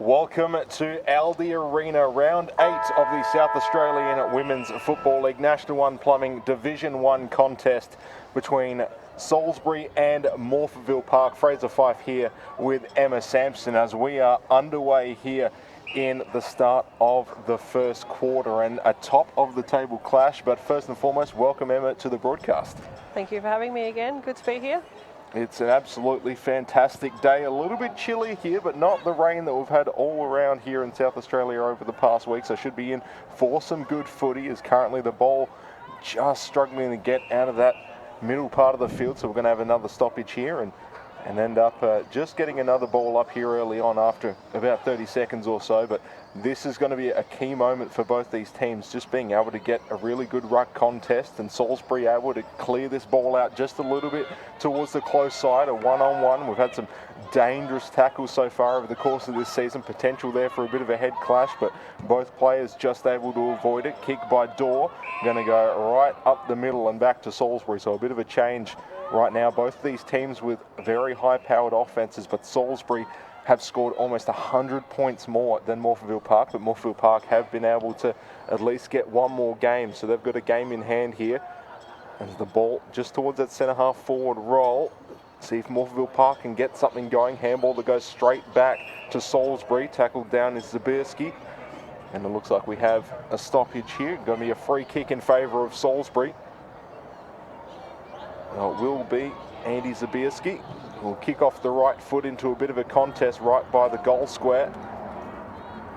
Welcome to Aldi Arena, round 8 of the South Australian Women's Football League National 1 Plumbing Division 1 contest between Salisbury and Morphettville Park. Fraser Fife here with Emma Sampson as we are underway here in the start of the first quarter, and a top of the table clash. But first and foremost, welcome Emma to the broadcast. Thank you for having me again. Good to be here. It's an absolutely fantastic day. A little bit chilly here, but not the rain that we've had all around here in South Australia over the past week. So should be in for some good footy, as currently the ball just struggling to get out of that middle part of the field. So we're going to have another stoppage here and end up just getting another ball up here early on after about 30 seconds or so. But this is going to be a key moment for both these teams, just being able to get a really good ruck contest, and Salisbury able to clear this ball out just a little bit towards the close side, a one-on-one. We've had some dangerous tackles so far over the course of this season, potential there for a bit of a head clash, but both players just able to avoid it. Kick by Dorr, going to go right up the middle and back to Salisbury, so a bit of a change right now. Both of these teams with very high-powered offences, but Salisbury have scored almost 100 points more than Morphettville Park, but Morphettville Park have been able to at least get one more game, so they've got a game in hand here. As the ball just towards that centre-half forward roll, see if Morphettville Park can get something going. Handball that goes straight back to Salisbury, tackled down is Zabierski, and it looks like we have a stoppage here. Going to be a free kick in favour of Salisbury. Well, it will be Andy Zabierski. Will kick off the right foot into a bit of a contest right by the goal square.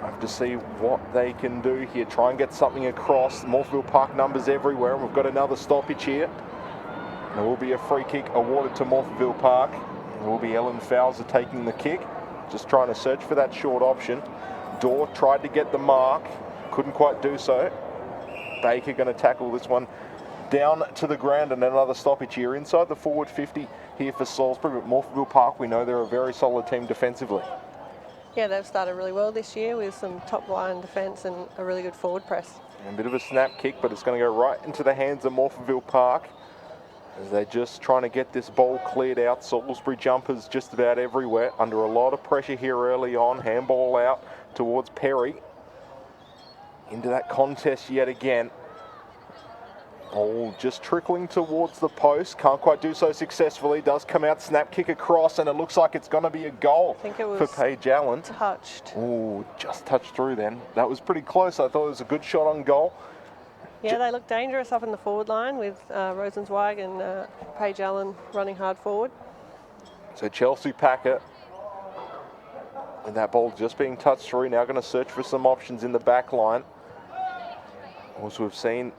I have to see what they can do here. Try and get something across. Morphettville Park numbers everywhere, and we've got another stoppage here. There will be a free kick awarded to Morphettville Park. It will be Ellen Fowler taking the kick. Just trying to search for that short option. Dorr tried to get the mark. Couldn't quite do so. Baker going to tackle this one down to the ground, and another stoppage here inside the forward 50 here for Salisbury. But Morphettville Park, we know they're a very solid team defensively. Yeah, they've started really well this year with some top line defence and a really good forward press. And a bit of a snap kick, but it's going to go right into the hands of Morphettville Park as they're just trying to get this ball cleared out. Salisbury jumpers just about everywhere, under a lot of pressure here early on. Handball out towards Perry. Into that contest yet again. Ball just trickling towards the post. Can't quite do so successfully. Does come out, snap kick across, and it looks like it's going to be a goal for Paige Allen. Touched. Oh, just touched through then. That was pretty close. I thought it was a good shot on goal. Yeah, they look dangerous up in the forward line with Rosenzweig and Paige Allen running hard forward. So Chelsea Packer, and that ball just being touched through, now going to search for some options in the back line. Also, we've seen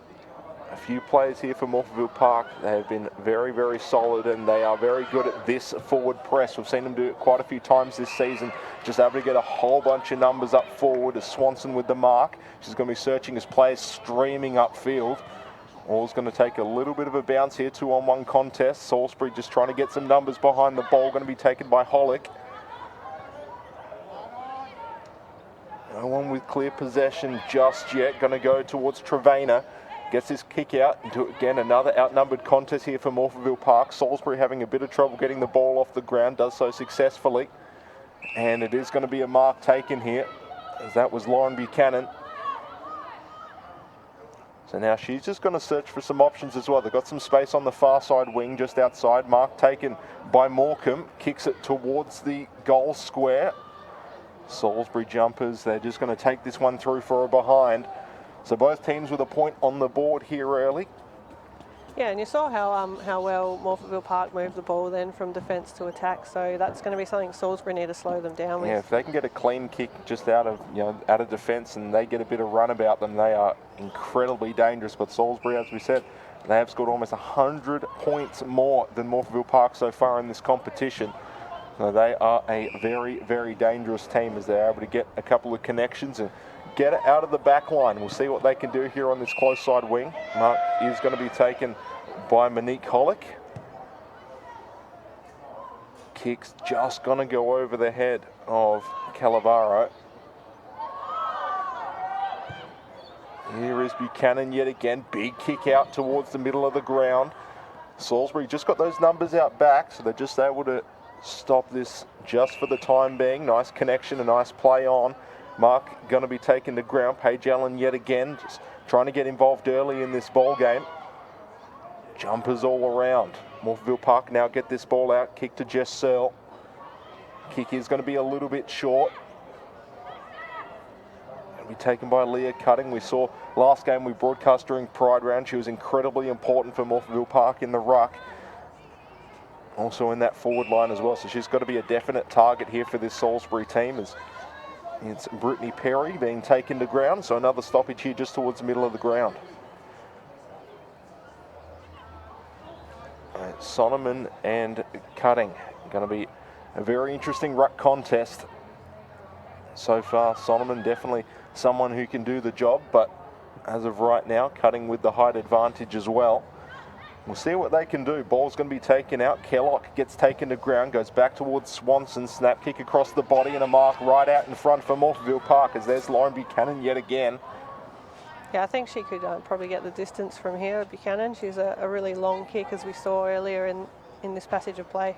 a few players here for Morphettville Park. They have been very, very solid, and they are very good at this forward press. We've seen them do it quite a few times this season, just able to get a whole bunch of numbers up forward. As Swanson with the mark, she's going to be searching as players streaming upfield. All's going to take a little bit of a bounce here, 2-on-1 contest. Salisbury just trying to get some numbers behind the ball, going to be taken by Hollick. No one with clear possession just yet. Going to go towards Trevena. Gets his kick out into, again, another outnumbered contest here for Morphettville Park. Salisbury having a bit of trouble getting the ball off the ground, does so successfully. And it is going to be a mark taken here, as that was Lauren Buchanan. So now she's just going to search for some options as well. They've got some space on the far side wing, just outside. Mark taken by Morecambe, kicks it towards the goal square. Salisbury jumpers, they're just going to take this one through for a behind. So both teams with a point on the board here early. Yeah, and you saw how well Morphettville Park moved the ball then from defence to attack. So that's going to be something Salisbury need to slow them down with. Yeah, if they can get a clean kick just out of defence, and they get a bit of run about them, they are incredibly dangerous. But Salisbury, as we said, they have scored almost 100 points more than Morphettville Park so far in this competition. So they are a very, very dangerous team as they're able to get a couple of connections and get it out of the back line. We'll see what they can do here on this close side wing. Mark is going to be taken by Monique Hollick. Kick's just going to go over the head of Calavaro. Here is Buchanan yet again. Big kick out towards the middle of the ground. Salisbury just got those numbers out back, so they're just able to stop this just for the time being. Nice connection, a nice play on. Mark going to be taken to ground. Paige Allen yet again, just trying to get involved early in this ball game. Jumpers all around. Morphettville Park now get this ball out. Kick to Jess Searle. Kick is going to be a little bit short. Going to be taken by Leah Cutting. We saw last game we broadcast during Pride Round. She was incredibly important for Morphettville Park in the ruck. Also in that forward line as well. So she's got to be a definite target here for this Salisbury team. It's Brittany Perry being taken to ground. So another stoppage here just towards the middle of the ground. Sonneman and Cutting. Going to be a very interesting ruck contest. So far, Sonneman definitely someone who can do the job, but as of right now, Cutting with the height advantage as well. We'll see what they can do. Ball's going to be taken out. Kellock gets taken to ground, goes back towards Swanson. Snap kick across the body and a mark right out in front for Morphettville Park as there's Lauren Buchanan yet again. Yeah, I think she could probably get the distance from here, Buchanan. She's a really long kick, as we saw earlier in this passage of play.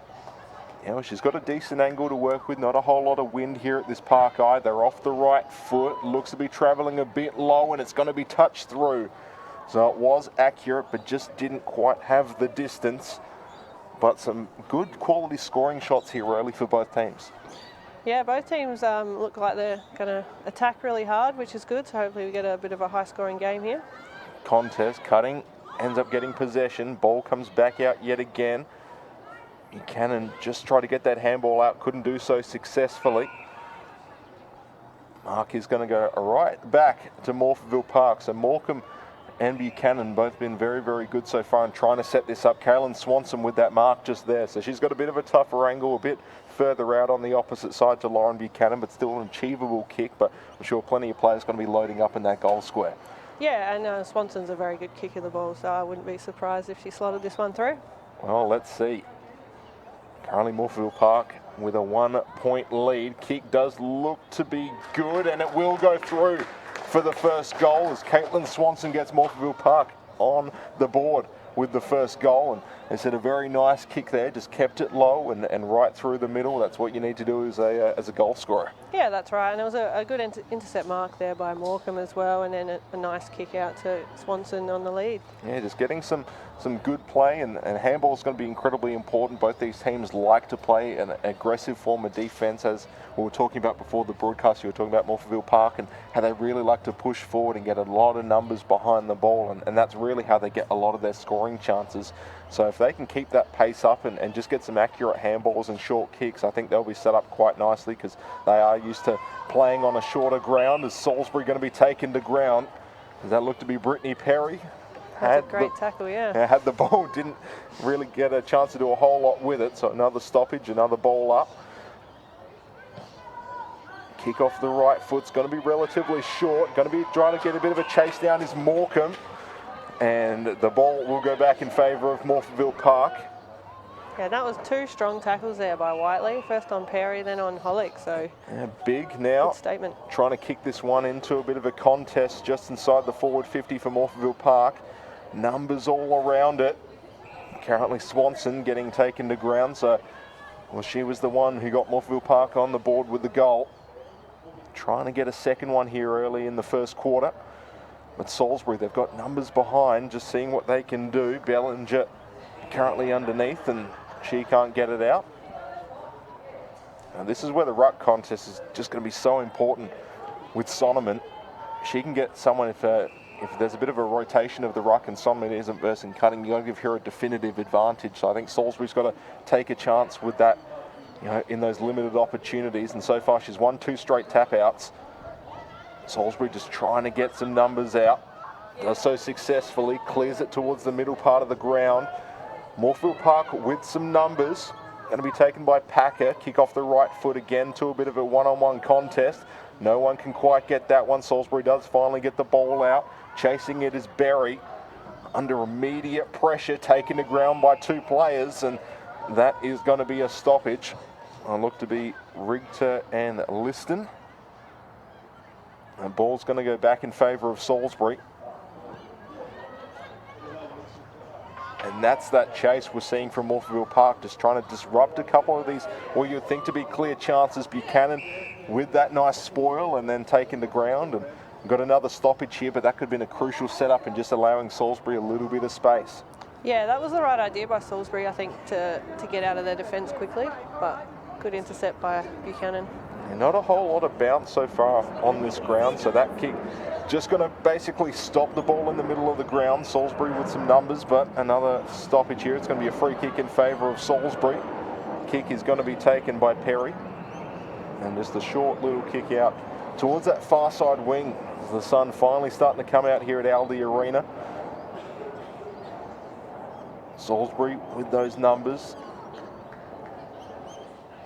Yeah, well, she's got a decent angle to work with. Not a whole lot of wind here at this park either. Off the right foot. Looks to be travelling a bit low, and it's going to be touched through. So it was accurate, but just didn't quite have the distance. But some good quality scoring shots here early for both teams. Yeah, both teams look like they're going to attack really hard, which is good. So hopefully we get a bit of a high-scoring game here. Contest. Cutting ends up getting possession. Ball comes back out yet again. Buchanan just tried to get that handball out. Couldn't do so successfully. Mark is going to go right back to Morphettville Park. So Morecambe and Buchanan both been very, very good so far in trying to set this up. Kaylin Swanson with that mark just there. So she's got a bit of a tougher angle, a bit further out on the opposite side to Lauren Buchanan, but still an achievable kick. But I'm sure plenty of players going to be loading up in that goal square. Yeah, and Swanson's a very good kick of the ball, so I wouldn't be surprised if she slotted this one through. Well, let's see. Currently Morphettville Park with a 1-point lead. Kick does look to be good, and it will go through for the first goal as Caitlin Swanson gets Morphettville Park on the board with the first goal. And they said a very nice kick there, just kept it low and right through the middle. That's what you need to do as a goal scorer. Yeah, that's right. And it was a good intercept mark there by Morecambe as well, and then a nice kick out to Swanson on the lead. Yeah, just getting some good play, and handball is going to be incredibly important. Both these teams like to play an aggressive form of defence. As we were talking about before the broadcast, you were talking about Morphettville Park and how they really like to push forward and get a lot of numbers behind the ball, and that's really how they get a lot of their scoring chances. So if they can keep that pace up and just get some accurate handballs and short kicks, I think they'll be set up quite nicely because they are used to playing on a shorter ground. As Salisbury going to be taken to ground. Does that look to be Brittany Perry? That's a great tackle, yeah. Had the ball, didn't really get a chance to do a whole lot with it. So another stoppage, another ball up. Kick off the right foot's going to be relatively short. Going to be trying to get a bit of a chase down is Morecambe. And the ball will go back in favour of Morphettville Park. Yeah, that was two strong tackles there by Whiteley. First on Perry, then on Hollick. So yeah, big now. Good statement. Trying to kick this one into a bit of a contest just inside the forward 50 for Morphettville Park. Numbers all around it. Currently Swanson getting taken to ground. So, well, she was the one who got Morphettville Park on the board with the goal. Trying to get a second one here early in the first quarter. But Salisbury, they've got numbers behind, just seeing what they can do. Bellinger currently underneath, and she can't get it out. Now this is where the ruck contest is just going to be so important with Sonneman. She can get someone, if there's a bit of a rotation of the ruck and Sonneman isn't versing Cutting, you've got to give her a definitive advantage. So I think Salisbury's got to take a chance with that, in those limited opportunities. And so far she's won 2 straight tap outs. Salisbury just trying to get some numbers out. Does so successfully, clears it towards the middle part of the ground. Morphettville Park with some numbers. Going to be taken by Packer. Kick off the right foot again to a bit of a one-on-one contest. No one can quite get that one. Salisbury does finally get the ball out. Chasing it is Berry. Under immediate pressure, taken to ground by 2 players, and that is going to be a stoppage. I look to be Rigter and Liston. The ball's going to go back in favour of Salisbury. And that's that chase we're seeing from Morphettville Park, just trying to disrupt a couple of these, what you'd think to be clear chances. Buchanan with that nice spoil and then taking the ground. And got another stoppage here, but that could have been a crucial setup in just allowing Salisbury a little bit of space. Yeah, that was the right idea by Salisbury, I think, to get out of their defence quickly, but good intercept by Buchanan. And not a whole lot of bounce so far on this ground, so that kick just going to basically stop the ball in the middle of the ground. Salisbury with some numbers, but another stoppage here. It's going to be a free kick in favour of Salisbury. Kick is going to be taken by Perry. And just a short little kick out towards that far side wing. The sun finally starting to come out here at Aldi Arena. Salisbury with those numbers.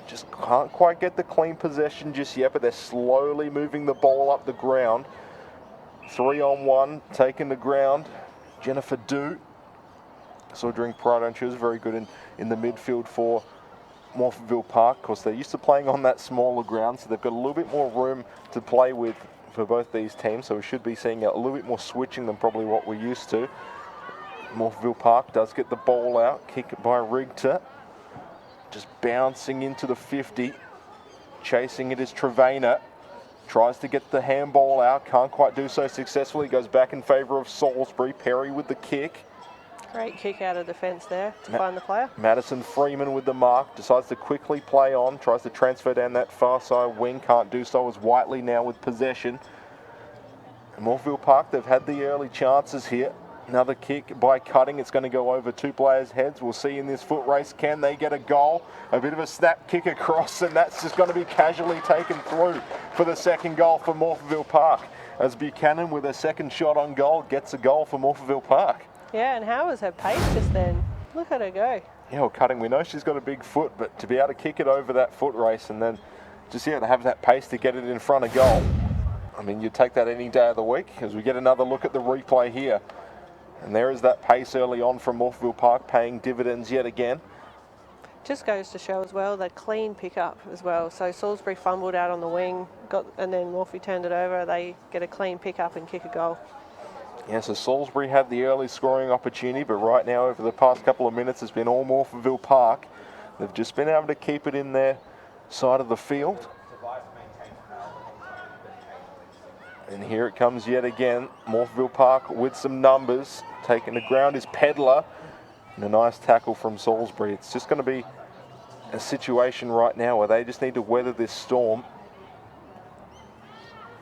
Just can't quite get the clean possession just yet, but they're slowly moving the ball up the ground. 3-on-1, taking the ground. Jennifer Dew. So during Pride, and she was very good in the midfield for Morphettville Park. Of course, they're used to playing on that smaller ground, so they've got a little bit more room to play with for both these teams. So we should be seeing a little bit more switching than probably what we're used to. Morphettville Park does get the ball out. Kick it by Rigter. Just bouncing into the 50. Chasing it is Trevena. Tries to get the handball out. Can't quite do so successfully. Goes back in favour of Salisbury. Perry with the kick. Great kick out of defence there to find the player. Madison Freeman with the mark. Decides to quickly play on. Tries to transfer down that far side wing. Can't do so as Whiteley now with possession. And Morphettville Park, they've had the early chances here. Another kick by Cutting. It's going to go over two players' heads. We'll see in this foot race, can they get a goal? A bit of a snap kick across, and that's just going to be casually taken through for the second goal for Morphettville Park. As Buchanan, with a second shot on goal, gets a goal for Morphettville Park. Yeah, and how was her pace just then? Look at her go. Yeah, well, Cutting, we know she's got a big foot, but to be able to kick it over that foot race and then just, yeah, to have that pace to get it in front of goal. I mean, you'd take that any day of the week, as we get another look at the replay here. And there is that pace early on from Morphettville Park, paying dividends yet again. Just goes to show as well, the clean pickup as well. So Salisbury fumbled out on the wing, and then Morphy turned it over. They get a clean pickup and kick a goal. Yeah, so Salisbury had the early scoring opportunity, but right now over the past couple of minutes, it's been all Morphettville Park. They've just been able to keep it in their side of the field. And here it comes yet again. Morphettville Park with some numbers. Taking the ground is Pedler. And a nice tackle from Salisbury. It's just going to be a situation right now where they just need to weather this storm.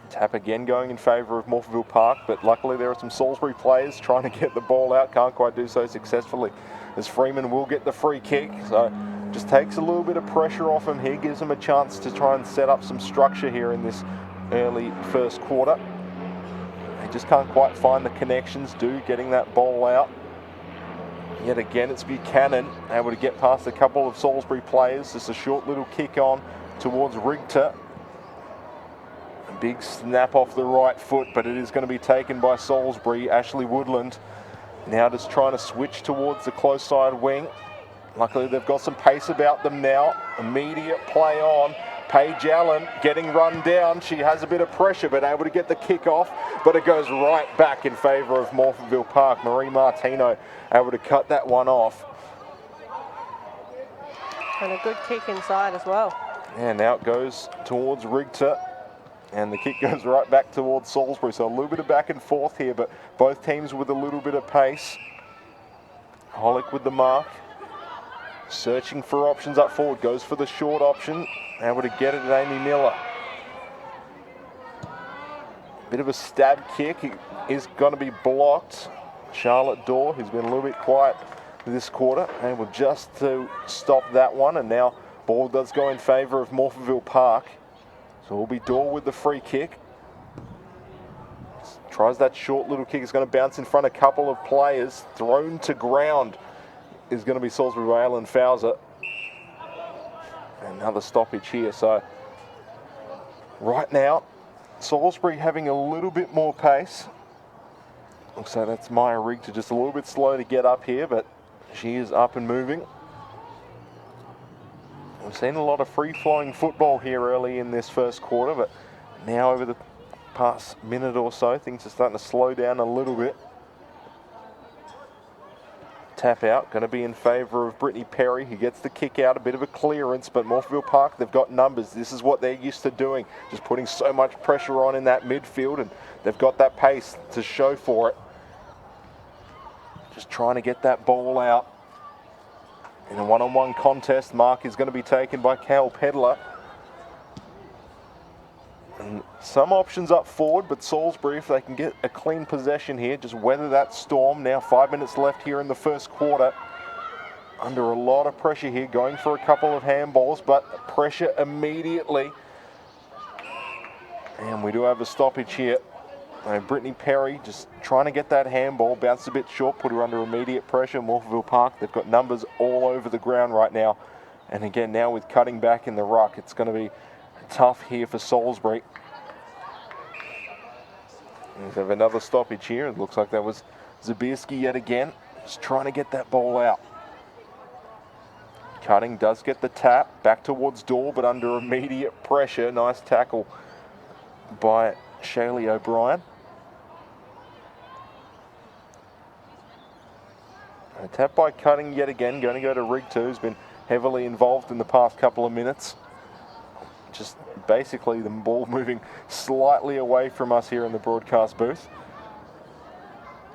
Tap again going in favour of Morphettville Park, but luckily there are some Salisbury players trying to get the ball out. Can't quite do so successfully, as Freeman will get the free kick. So just takes a little bit of pressure off him here. Gives him a chance to try and set up some structure here in this early first quarter. They just can't quite find the connections. Getting that ball out. Yet again, it's Buchanan able to get past a couple of Salisbury players. Just a short little kick on towards Rigter. A big snap off the right foot, but it is going to be taken by Salisbury. Ashley Woodland now just trying to switch towards the close side wing. Luckily, they've got some pace about them now. Immediate play on. Paige Allen getting run down. She has a bit of pressure, but able to get the kick off, but it goes right back in favour of Morphettville Park. Marie Martino able to cut that one off. And a good kick inside as well. And now it goes towards Rigter, and the kick goes right back towards Salisbury. So a little bit of back and forth here, but both teams with a little bit of pace. Holick with the mark. Searching for options up forward, goes for the short option. Able to get it at Amy Miller. Bit of a stab kick, it is going to be blocked. Charlotte Dorr, who's been a little bit quiet this quarter, able just to stop that one, and now ball does go in favour of Morphettville Park. So it will be Dorr with the free kick. Tries that short little kick, it's going to bounce in front of a couple of players. Thrown to ground is going to be Salisbury by Alan Fowler. Another stoppage here. So right now, Salisbury having a little bit more pace. Looks like that's Maya Rigter, just a little bit slow to get up here, but she is up and moving. We've seen a lot of free-flowing football here early in this first quarter, but now over the past minute or so, things are starting to slow down a little bit. Tap out, going to be in favour of Brittany Perry, who gets the kick out, a bit of a clearance, but Morphettville Park, they've got numbers. This is what they're used to doing, just putting so much pressure on in that midfield, and they've got that pace to show for it. Just trying to get that ball out. In a one-on-one contest, mark is going to be taken by Cal Pedler. And some options up forward, but Salisbury, if they can get a clean possession here, just weather that storm. Now 5 minutes left here in the first quarter. Under a lot of pressure here, going for a couple of handballs, but pressure immediately. And we do have a stoppage here. Brittany Perry just trying to get that handball, bounced a bit short, put her under immediate pressure. Morphettville Park, they've got numbers all over the ground right now. And again, now with cutting back in the ruck, it's going to be tough here for Salisbury. We have another stoppage here. It looks like that was Zabierski yet again. Just trying to get that ball out. Cutting does get the tap back towards Door, but under immediate pressure. Nice tackle by Shaylee O'Brien. A tap by Cutting yet again. Going to go to Rig 2, who's been heavily involved in the past couple of minutes. Just basically the ball moving slightly away from us here in the broadcast booth.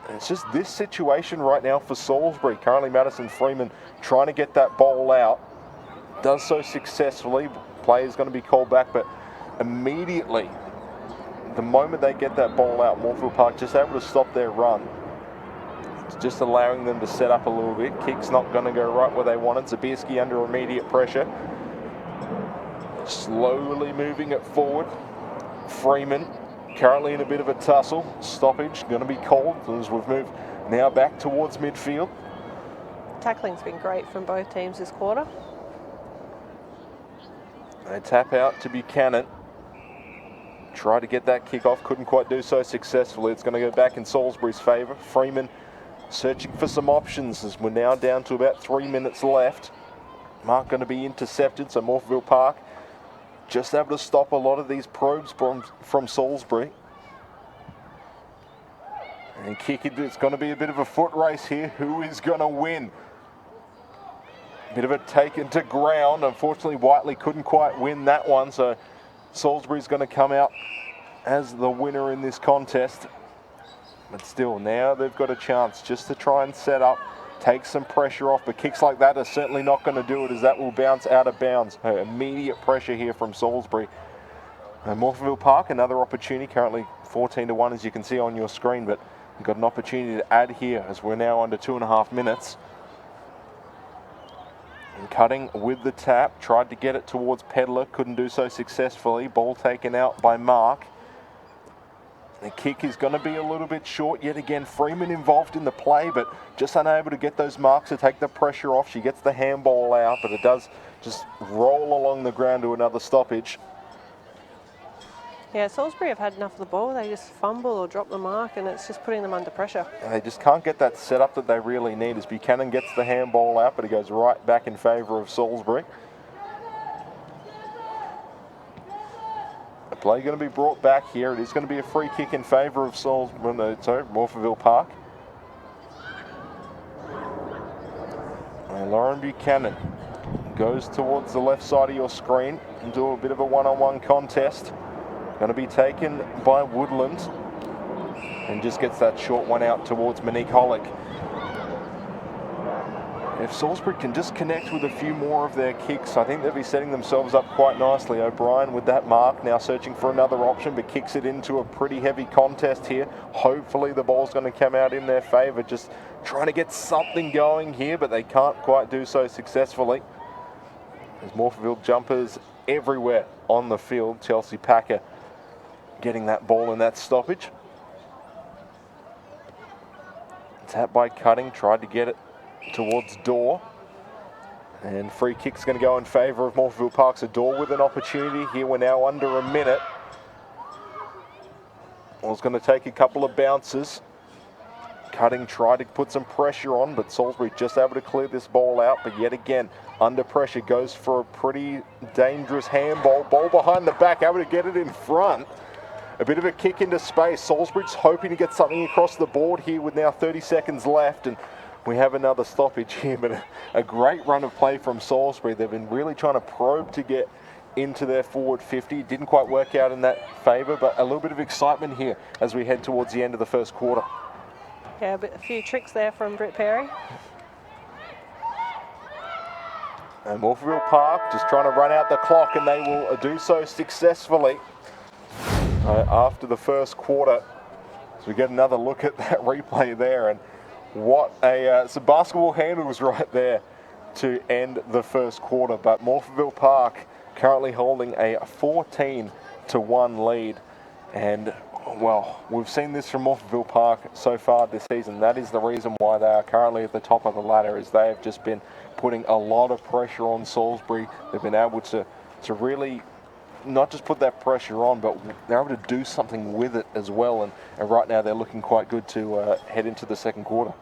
And it's just this situation right now for Salisbury. Currently Madison Freeman trying to get that ball out. Does so successfully. Play is going to be called back, but immediately, the moment they get that ball out, Morphettville Park just able to stop their run. It's just allowing them to set up a little bit. Kick's not going to go right where they wanted. Zabierski under immediate pressure. Slowly moving it forward. Freeman currently in a bit of a tussle. Stoppage going to be called as we've moved now back towards midfield. Tackling's been great from both teams this quarter. They tap out to Buchanan. Try to get that kick off, couldn't quite do so successfully. It's going to go back in Salisbury's favour. Freeman searching for some options as we're now down to about 3 minutes left. Mark going to be intercepted, so Morphettville Park just able to stop a lot of these probes from Salisbury. And kick it, it's going to be a bit of a foot race here. Who is going to win? Bit of a taken to ground. Unfortunately, Whiteley couldn't quite win that one, so Salisbury's going to come out as the winner in this contest. But still, now they've got a chance just to try and set up, take some pressure off, but kicks like that are certainly not going to do it, as that will bounce out of bounds. Immediate pressure here from Salisbury. And Morphettville Park, another opportunity, currently 14-1 as you can see on your screen, but we've got an opportunity to add here as we're now under 2.5 minutes. And Cutting with the tap, tried to get it towards Pedler, couldn't do so successfully. Ball taken out by Mark. The kick is going to be a little bit short yet again. Freeman involved in the play, but just unable to get those marks to take the pressure off. She gets the handball out, but it does just roll along the ground to another stoppage. Yeah, Salisbury have had enough of the ball. They just fumble or drop the mark, and it's just putting them under pressure. And they just can't get that setup that they really need, as Buchanan gets the handball out, but it goes right back in favour of Salisbury. The play going to be brought back here. It is going to be a free kick in favour of Morphettville Park. And Lauren Buchanan goes towards the left side of your screen into a bit of a one-on-one contest. Going to be taken by Woodland and just gets that short one out towards Monique Hollick. If Salisbury can just connect with a few more of their kicks, I think they'll be setting themselves up quite nicely. O'Brien with that mark, now searching for another option, but kicks it into a pretty heavy contest here. Hopefully the ball's going to come out in their favour. Just trying to get something going here, but they can't quite do so successfully. There's Morphettville jumpers everywhere on the field. Chelsea Packer getting that ball in that stoppage. Tap by Cutting, tried to get it towards Door. And free kick's going to go in favour of Morphettville Park. So Door with an opportunity here. We're now under a minute. Ball's going to take a couple of bounces. Cutting tried to put some pressure on, but Salisbury just able to clear this ball out. But yet again, under pressure, goes for a pretty dangerous handball. Ball behind the back, able to get it in front. A bit of a kick into space. Salisbury's hoping to get something across the board here with now 30 seconds left. And we have another stoppage here, but a great run of play from Salisbury. They've been really trying to probe to get into their forward 50. Didn't quite work out in that favour, but a little bit of excitement here as we head towards the end of the first quarter. Yeah, a few tricks there from Britt Perry. And Morphettville Park just trying to run out the clock, and they will do so successfully after the first quarter. So we get another look at that replay there, and what some basketball handles right there to end the first quarter. But Morphettville Park currently holding a 14-1 lead, and well, we've seen this from Morphettville Park so far this season. That is the reason why they are currently at the top of the ladder, is they have just been putting a lot of pressure on Salisbury. They've been able to really not just put that pressure on, but they're able to do something with it as well. And right now they're looking quite good to head into the second quarter.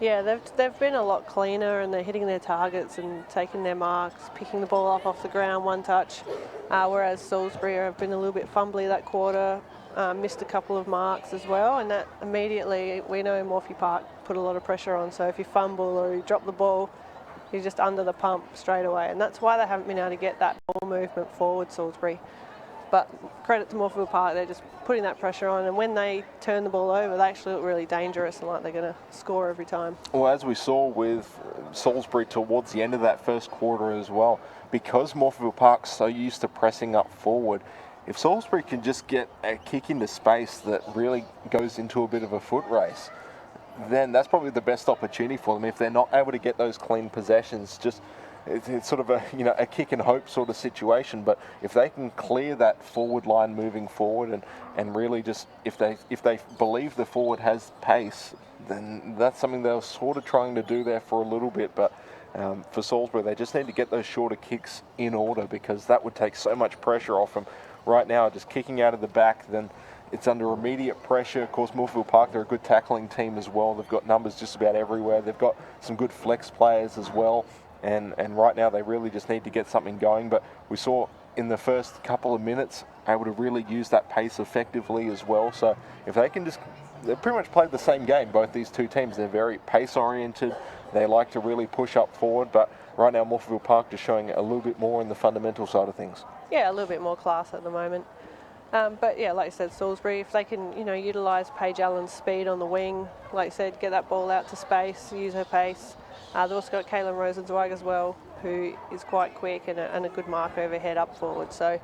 Yeah, they've been a lot cleaner, and they're hitting their targets and taking their marks, picking the ball up off the ground, one touch, whereas Salisbury have been a little bit fumbly that quarter, missed a couple of marks as well, and that immediately, we know Morphy Park put a lot of pressure on, so if you fumble or you drop the ball, you're just under the pump straight away, and that's why they haven't been able to get that ball movement forward, Salisbury. But credit to Morphettville Park, they're just putting that pressure on, and when they turn the ball over, they actually look really dangerous and like they're going to score every time. Well, as we saw with Salisbury towards the end of that first quarter as well, because Morphettville Park's so used to pressing up forward, if Salisbury can just get a kick into space that really goes into a bit of a foot race, then that's probably the best opportunity for them. If they're not able to get those clean possessions, just it's sort of a kick and hope sort of situation. But if they can clear that forward line moving forward, and really just if they believe the forward has pace, then that's something they were sort of trying to do there for a little bit. But for Salisbury, they just need to get those shorter kicks in order, because that would take so much pressure off them. Right now, just kicking out of the back, then it's under immediate pressure. Of course, Morphettville Park, they're a good tackling team as well. They've got numbers just about everywhere. They've got some good flex players as well. And right now, they really just need to get something going. But we saw in the first couple of minutes, able to really use that pace effectively as well. So if they can they've pretty much played the same game, both these two teams. They're very pace-oriented. They like to really push up forward. But right now, Morphettville Park just showing a little bit more in the fundamental side of things. Yeah, a little bit more class at the moment. But yeah, like you said, Salisbury, if they can, utilise Paige Allen's speed on the wing, like you said, get that ball out to space, use her pace. They've also got Caitlin Rosenzweig as well, who is quite quick and a good mark overhead up forward. So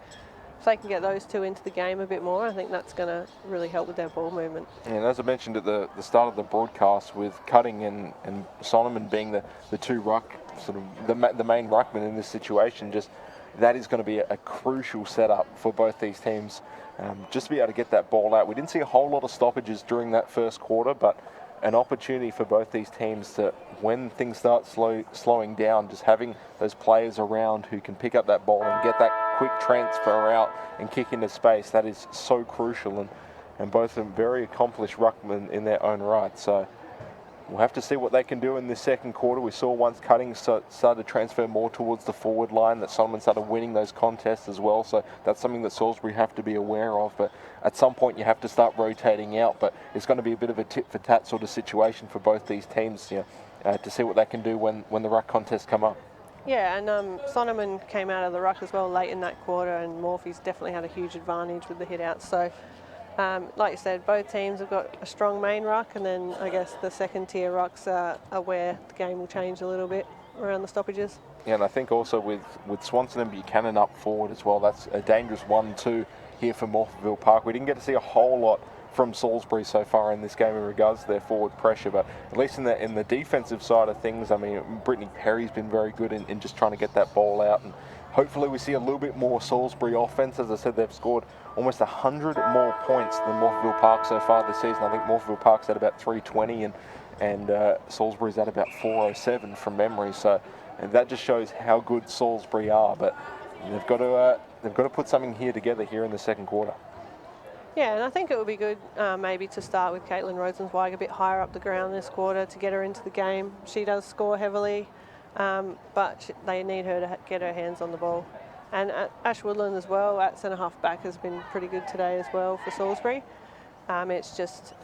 if they can get those two into the game a bit more, I think that's going to really help with their ball movement. And as I mentioned at the start of the broadcast, with Cutting and Sonneman being the two the main ruckman in this situation, that is going to be a crucial setup for both these teams, just to be able to get that ball out. We didn't see a whole lot of stoppages during that first quarter, but an opportunity for both these teams to, when things start slowing down, just having those players around who can pick up that ball and get that quick transfer out and kick into space. That is so crucial, and both of them very accomplished ruckmen in their own right. So we'll have to see what they can do in this second quarter. We saw once Cutting started to transfer more towards the forward line, that Solomon started winning those contests as well. So that's something that Salisbury have to be aware of. But at some point you have to start rotating out. But it's going to be a bit of a tit-for-tat sort of situation for both these teams, to see what they can do when the ruck contests come up. Yeah, and Sonneman came out of the ruck as well late in that quarter, and Morphy's definitely had a huge advantage with the hit-outs. So like you said, both teams have got a strong main ruck, and then I guess the second tier rucks are where the game will change a little bit around the stoppages. Yeah, and I think also with Swanson and Buchanan up forward as well, that's a dangerous 1-2 here for Morphettville Park. We didn't get to see a whole lot from Salisbury so far in this game in regards to their forward pressure, but at least in the defensive side of things, I mean, Brittany Perry's been very good in just trying to get that ball out, and hopefully we see a little bit more Salisbury offense. As I said, they've scored almost 100 more points than Morphettville Park so far this season. I think Morphettville Park's at about 320 and Salisbury's at about 407 from memory. So, and that just shows how good Salisbury are. But they've got to put something here together here in the second quarter. Yeah, and I think it would be good maybe to start with Caitlin Rosenzweig a bit higher up the ground this quarter to get her into the game. She does score heavily, but they need her to get her hands on the ball. And Ash Woodland as well at centre half back has been pretty good today as well for Salisbury. It's just,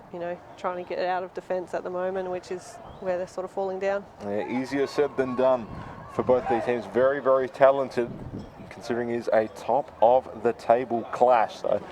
trying to get it out of defence at the moment, which is where they're sort of falling down. Yeah, easier said than done for both these teams. Very, very talented, considering it is a top of the table clash. So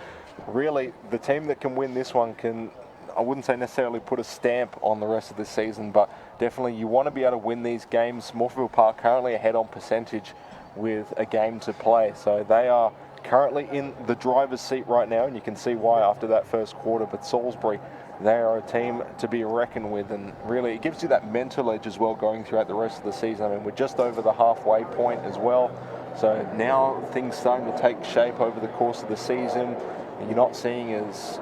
really, the team that can win this one can, I wouldn't say necessarily put a stamp on the rest of the season, but definitely you want to be able to win these games. Morphettville Park currently ahead on percentage with a game to play. So they are currently in the driver's seat right now, and you can see why after that first quarter. But Salisbury, they are a team to be reckoned with, and really it gives you that mental edge as well going throughout the rest of the season. I mean, we're just over the halfway point as well. So now things starting to take shape over the course of the season. You're not seeing as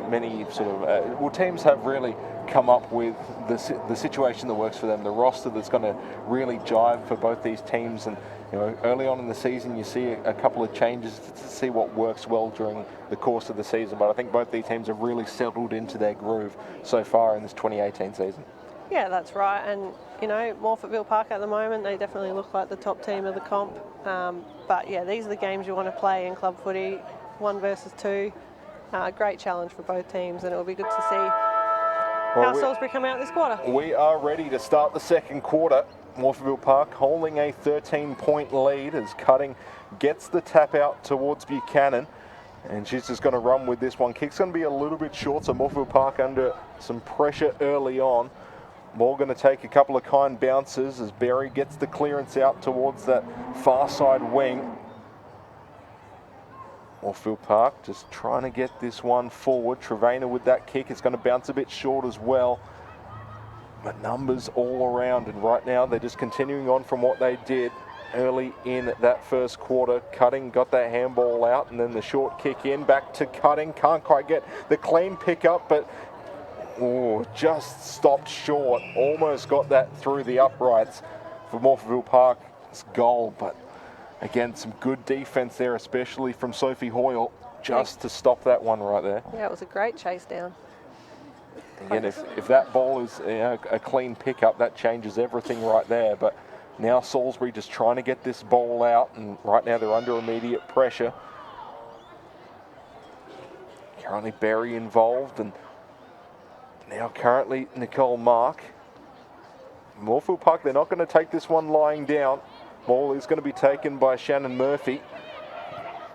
many sort of teams have really come up with the situation that works for them, the roster that's going to really jive for both these teams. And early on in the season, you see a couple of changes to see what works well during the course of the season. But I think both these teams have really settled into their groove so far in this 2018 season. Yeah, that's right. And Morphettville Park at the moment, they definitely look like the top team of the comp. But yeah, these are the games you want to play in club footy, 1 versus 2. Great challenge for both teams, and it'll be good to see how Salisbury come out this quarter. We are ready to start the second quarter. Morphettville Park holding a 13-point lead as Cutting gets the tap out towards Buchanan, and she's just going to run with this one. Kick's going to be a little bit short, so Morphettville Park under some pressure early on. Ball going to take a couple of kind bounces as Berry gets the clearance out towards that far side wing. Morphettville Park just trying to get this one forward. Trevena with that kick. It's going to bounce a bit short as well. But numbers all around, and right now they're just continuing on from what they did early in that first quarter. Cutting got that handball out, and then the short kick in. Back to Cutting. Can't quite get the clean pick up, but just stopped short. Almost got that through the uprights for Morphettville Park's goal, but again, some good defense there, especially from Sophie Hoyle, just to stop that one right there. Yeah, it was a great chase down. Again, if that ball is a clean pickup, that changes everything right there. But now Salisbury just trying to get this ball out, and right now they're under immediate pressure. Currently Berry involved, and now currently Nicole Mark. Morphettville Park, they're not going to take this one lying down. Ball is going to be taken by Shannon Murphy.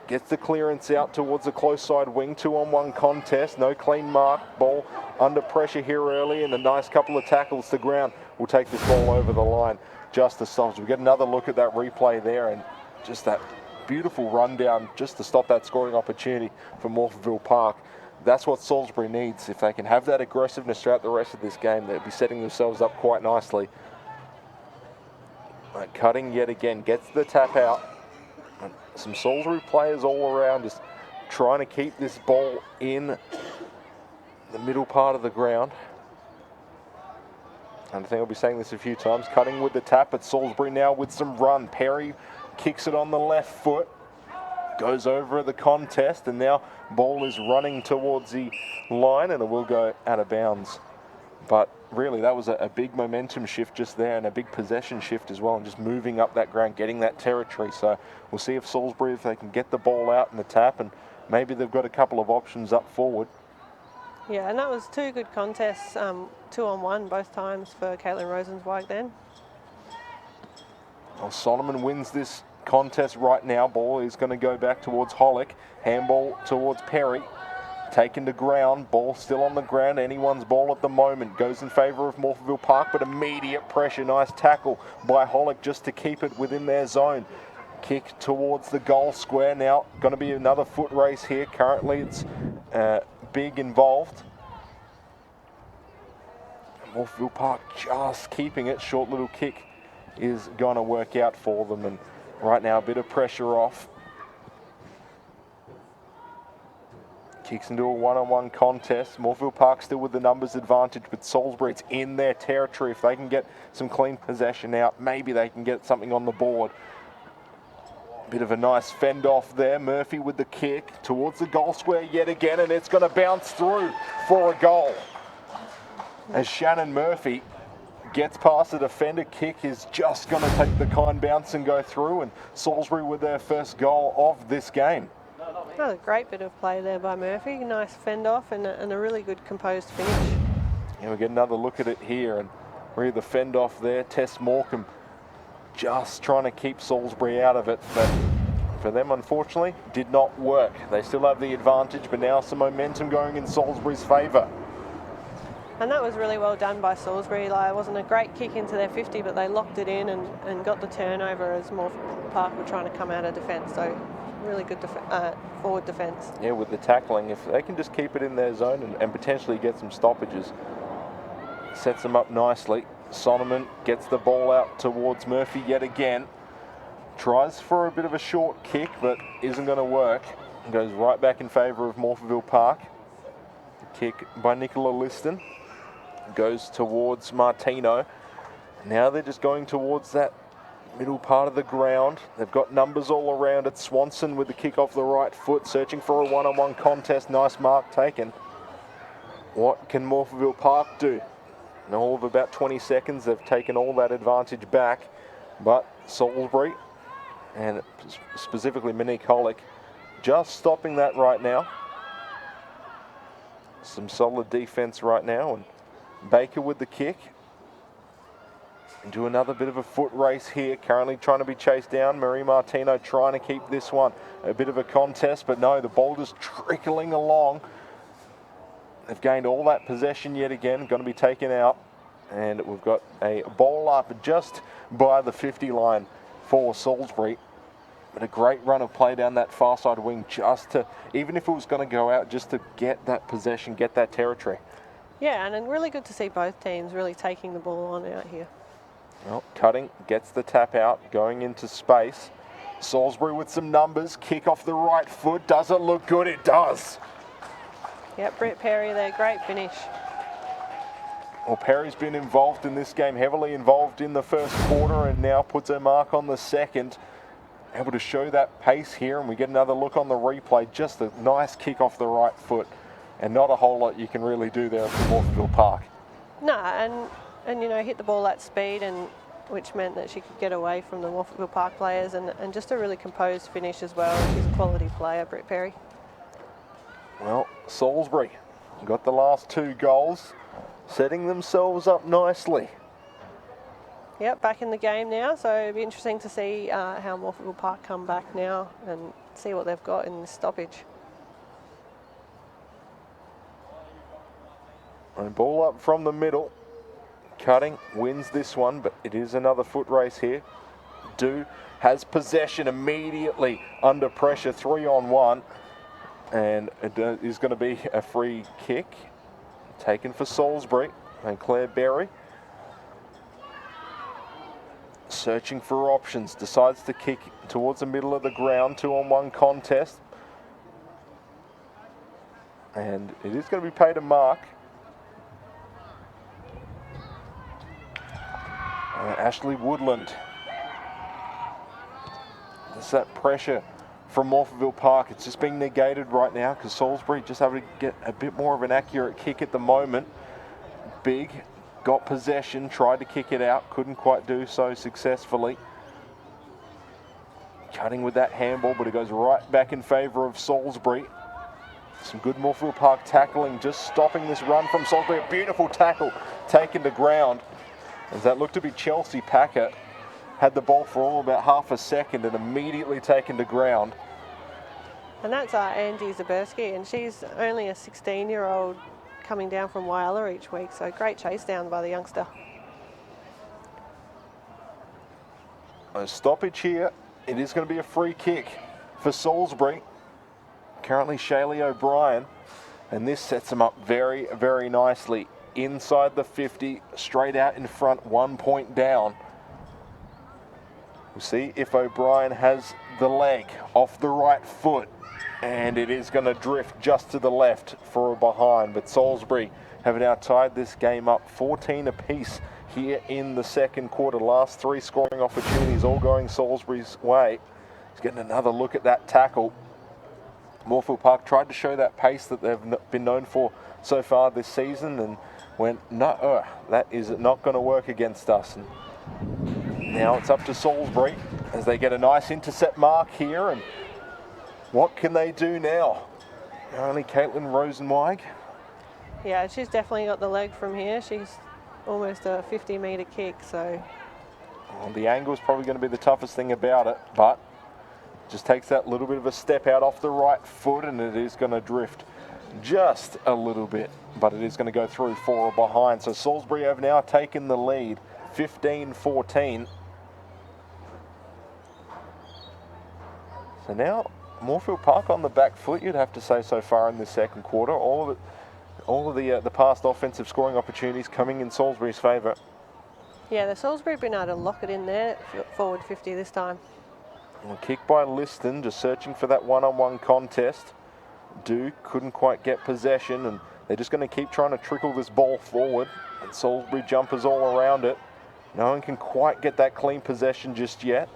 Gets the clearance out towards the close side wing. 2-on-1 contest. No clean mark. Ball under pressure here early, and a nice couple of tackles to ground will take this ball over the line. Just to stop. We get another look at that replay there, and just that beautiful rundown just to stop that scoring opportunity for Morphettville Park. That's what Salisbury needs. If they can have that aggressiveness throughout the rest of this game, they'll be setting themselves up quite nicely. Cutting yet again, gets the tap out. Some Salisbury players all around just trying to keep this ball in the middle part of the ground. And I think I'll be saying this a few times. Cutting with the tap, but Salisbury now with some run. Perry kicks it on the left foot. Goes over the contest, and now ball is running towards the line, and it will go out of bounds. But really, that was a big momentum shift just there, and a big possession shift as well, and just moving up that ground, getting that territory. So we'll see if Salisbury, if they can get the ball out in the tap, and maybe they've got a couple of options up forward. Yeah, and that was 2 good contests, 2-on-1 both times for Caitlin Rosenzweig then. Well, Solomon wins this contest right now. Ball is going to go back towards Hollick. Handball towards Perry. Taken to ground. Ball still on the ground. Anyone's ball at the moment. Goes in favour of Morphettville Park, but immediate pressure. Nice tackle by Hollick just to keep it within their zone. Kick towards the goal square. Now going to be another foot race here. Currently it's big involved. Morphettville Park just keeping it. Short little kick is going to work out for them, and right now a bit of pressure off. Kicks into a 1-on-1 contest. Morphettville Park still with the numbers advantage, but Salisbury, it's in their territory. If they can get some clean possession out, maybe they can get something on the board. Bit of a nice fend off there. Murphy with the kick towards the goal square yet again, and it's going to bounce through for a goal. As Shannon Murphy gets past the defender, kick is just going to take the kind bounce and go through, and Salisbury with their first goal of this game. Oh, a great bit of play there by Murphy. Nice fend off and a really good composed finish. And we get another look at it here, and really the fend off there. Tess Morecambe just trying to keep Salisbury out of it, but for them, unfortunately, did not work. They still have the advantage, but now some momentum going in Salisbury's favour. And that was really well done by Salisbury. Like, it wasn't a great kick into their 50, but they locked it in and got the turnover as Morphettville Park were trying to come out of defence. So really good forward defence. Yeah, with the tackling, if they can just keep it in their zone and potentially get some stoppages, sets them up nicely. Sonneman gets the ball out towards Murphy yet again. Tries for a bit of a short kick, but isn't going to work. Goes right back in favour of Morphettville Park. Kick by Nicola Liston. Goes towards Martino. Now they're just going towards that middle part of the ground. They've got numbers all around it. Swanson with the kick off the right foot, searching for a one-on-one contest. Nice mark taken. What can Morphettville Park do? In all of about 20 seconds, they've taken all that advantage back. But Salisbury, and specifically Monique Holick, just stopping that right now. Some solid defence right now, and Baker with the kick. Into another bit of a foot race here, currently trying to be chased down. Marie Martino trying to keep this one. A bit of a contest, but no, the ball just trickling along. They've gained all that possession yet again, going to be taken out. And we've got a ball up just by the 50 line for Salisbury. But a great run of play down that far side wing, just to, even if it was going to go out, just to get that possession, get that territory. Yeah, and really good to see both teams really taking the ball on out here. Well, Cutting gets the tap out, going into space. Salisbury with some numbers, kick off the right foot. Does it look good? It does. Yep, Britt Perry there, great finish. Well, Perry's been involved in this game, heavily involved in the first quarter, and now puts her mark on the second. Able to show that pace here, and we get another look on the replay. Just a nice kick off the right foot, and not a whole lot you can really do there at Morphettville Park. No, and you know, hit the ball at speed, and which meant that she could get away from the Morphettville Park players, and just a really composed finish as well. She's a quality player, Britt Perry. Well, Salisbury got the last 2 goals, setting themselves up nicely. Yep, back in the game now, so it'll be interesting to see how Morphettville Park come back now and see what they've got in this stoppage. And ball up from the middle. Cutting wins this one, but it is another foot race here. Do has possession immediately under pressure, 3-on-1, and it is going to be a free kick taken for Salisbury. And Claire Berry, searching for options, decides to kick towards the middle of the ground, 2-on-1 contest. And it is going to be paid a mark. Ashley Woodland. There's that pressure from Morphettville Park. It's just being negated right now because Salisbury just having to get a bit more of an accurate kick at the moment. Big got possession, tried to kick it out, couldn't quite do so successfully. Cutting with that handball, but it goes right back in favour of Salisbury. Some good Morphettville Park tackling, just stopping this run from Salisbury. A beautiful tackle taken to ground. As that looked to be Chelsea Packer, had the ball for all about half a second and immediately taken to ground. And that's Angie Zabersky, and she's only a 16-year-old coming down from Whyalla each week, so great chase down by the youngster. A stoppage here. It is going to be a free kick for Salisbury. Currently Shaylee O'Brien, and this sets them up very, very nicely. Inside the 50, straight out in front, 1 point down. We'll see if O'Brien has the leg off the right foot, and it is going to drift just to the left for a behind. But Salisbury have now tied this game up 14 apiece here in the second quarter. Last 3 scoring opportunities all going Salisbury's way. He's getting another look at that tackle. Morphettville Park tried to show that pace that they've been known for so far this season, and went, no, that is not going to work against us. And now it's up to Salisbury as they get a nice intercept mark here, and What can they do now? Only Caitlin Rosenweig. Yeah, she's definitely got the leg from here. She's almost a 50-metre kick, so... Well, the angle is probably going to be the toughest thing about it, but just takes that little bit of a step out off the right foot, and it is going to drift just a little bit, but it is going to go through for or behind. So Salisbury have now taken the lead, 15-14. So now Morphettville Park on the back foot, you'd have to say, so far in this second quarter. All of the past offensive scoring opportunities coming in Salisbury's favour. Yeah, the Salisbury been able to lock it in there, forward 50 this time. Well, kick by Liston, just searching for that one-on-one contest. Duke couldn't quite get possession, and they're just going to keep trying to trickle this ball forward. And Salisbury jumpers all around it. No one can quite get that clean possession just yet.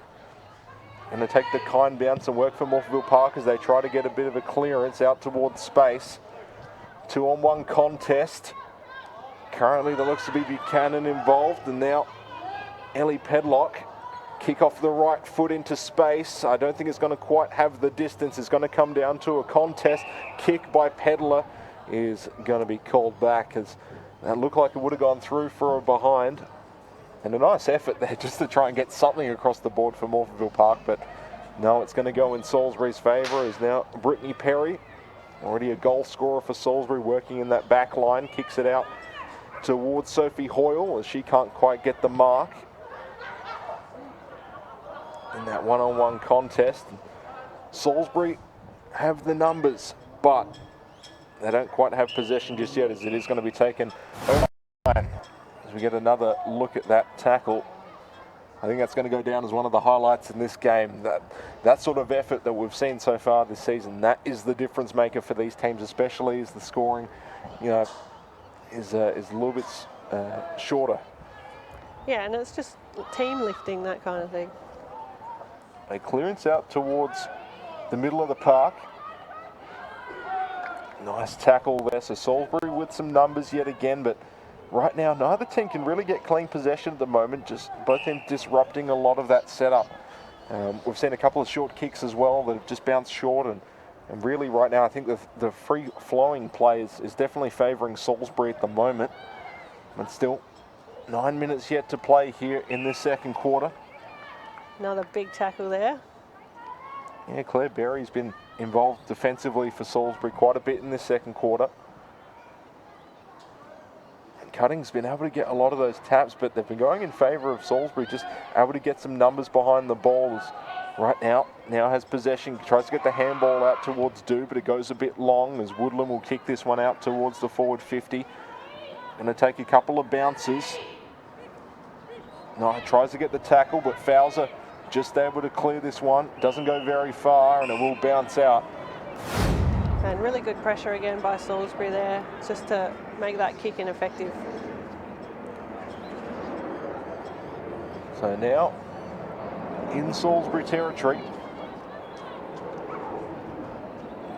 Going to take the kind bounce and work for Morphettville Park as they try to get a bit of a clearance out towards space. 2-on-1 contest. Currently there looks to be Buchanan involved, and now Ellie Pedlock. Kick off the right foot into space. I don't think it's going to quite have the distance. It's going to come down to a contest. Kick by Pedler is going to be called back, as that looked like it would have gone through for a behind. And a nice effort there just to try and get something across the board for Morphettville Park, but no, it's going to go in Salisbury's favour. Is now Brittany Perry, already a goal scorer for Salisbury, working in that back line. Kicks it out towards Sophie Hoyle as she can't quite get the mark in that one-on-one contest. Salisbury have the numbers, but they don't quite have possession just yet, as it is going to be taken over time. As we get another look at that tackle, I think that's going to go down as one of the highlights in this game. That sort of effort that we've seen so far this season, that is the difference maker for these teams, especially as the scoring, is a little bit shorter. Yeah, and it's just team lifting, that kind of thing. A clearance out towards the middle of the park. Nice tackle there. So Salisbury with some numbers yet again, but right now neither team can really get clean possession at the moment. Just both teams disrupting a lot of that setup. We've seen a couple of short kicks as well that have just bounced short, and really right now I think the free-flowing play is definitely favouring Salisbury at the moment. But still, 9 minutes yet to play here in this second quarter. Another big tackle there. Yeah, Claire Berry's been involved defensively for Salisbury quite a bit in this second quarter. And Cutting's been able to get a lot of those taps, but they've been going in favour of Salisbury, just able to get some numbers behind the ball. Right now has possession, tries to get the handball out towards Du, but it goes a bit long as Woodland will kick this one out towards the forward 50. Going to take a couple of bounces. No, tries to get the tackle, but Fowler just able to clear this one. Doesn't go very far, and it will bounce out. And really good pressure again by Salisbury there, just to make that kick ineffective. So now, in Salisbury territory,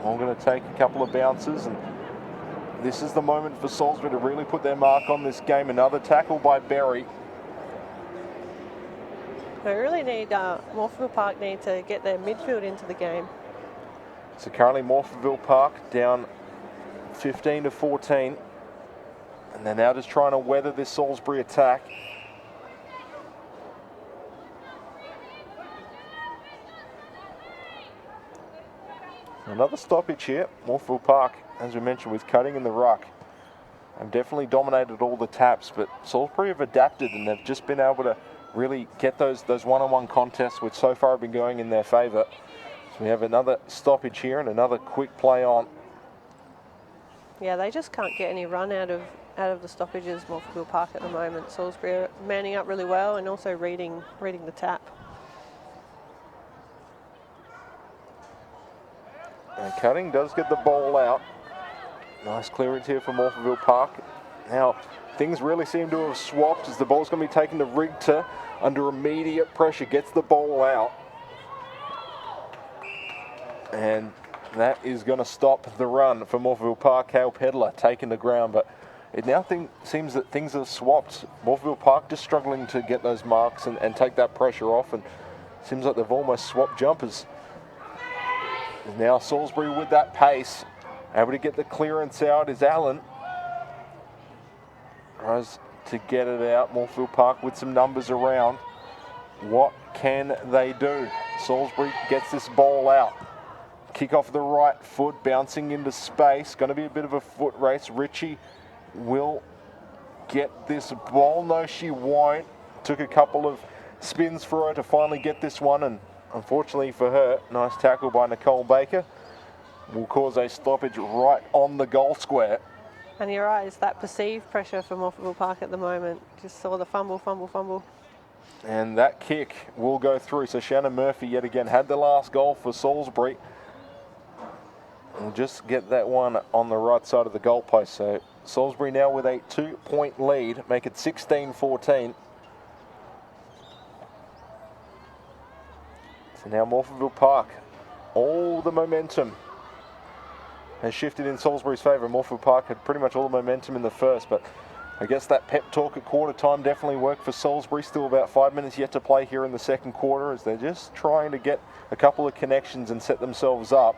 I'm going to take a couple of bounces, and this is the moment for Salisbury to really put their mark on this game. Another tackle by Berry. They really need, Morphettville Park need to get their midfield into the game. So currently Morphettville Park down 15-14. And they're now just trying to weather this Salisbury attack. Another stoppage here. Morphettville Park, as we mentioned, with Cutting in the ruck, have definitely dominated all the taps, but Salisbury have adapted and they've just been able to really get those one-on-one contests, which so far have been going in their favour. So we have another stoppage here and another quick play on. Yeah, they just can't get any run out of the stoppages, Morphettville Park, at the moment. Salisbury are manning up really well and also reading the tap. And Cutting does get the ball out. Nice clearance here for Morphettville Park. Now, things really seem to have swapped as the ball's going to be taken to Rigter under immediate pressure. Gets the ball out. And that is going to stop the run for Morphettville Park. Hale Pedler taking the ground, but it now seems that things have swapped. Morphettville Park just struggling to get those marks and take that pressure off, and seems like they've almost swapped jumpers. Now Salisbury with that pace. Able to get the clearance out is Allen. Tries to get it out. Morphettville Park with some numbers around. What can they do? Salisbury gets this ball out. Kick off the right foot, bouncing into space. Going to be a bit of a foot race. Ritchie will get this ball. No, she won't. Took a couple of spins for her to finally get this one, and unfortunately for her, nice tackle by Nicole Baker will cause a stoppage right on the goal square. And you're right, it's that perceived pressure for Morphettville Park at the moment. Just saw the fumble. And that kick will go through. So Shannon Murphy yet again had the last goal for Salisbury. We'll just get that one on the right side of the goalpost. So Salisbury now with a 2-point lead, make it 16-14. So now Morphettville Park, all the momentum has shifted in Salisbury's favour. Morphettville Park had pretty much all the momentum in the first, but I guess that pep talk at quarter time definitely worked for Salisbury. Still about 5 minutes yet to play here in the second quarter as they're just trying to get a couple of connections and set themselves up.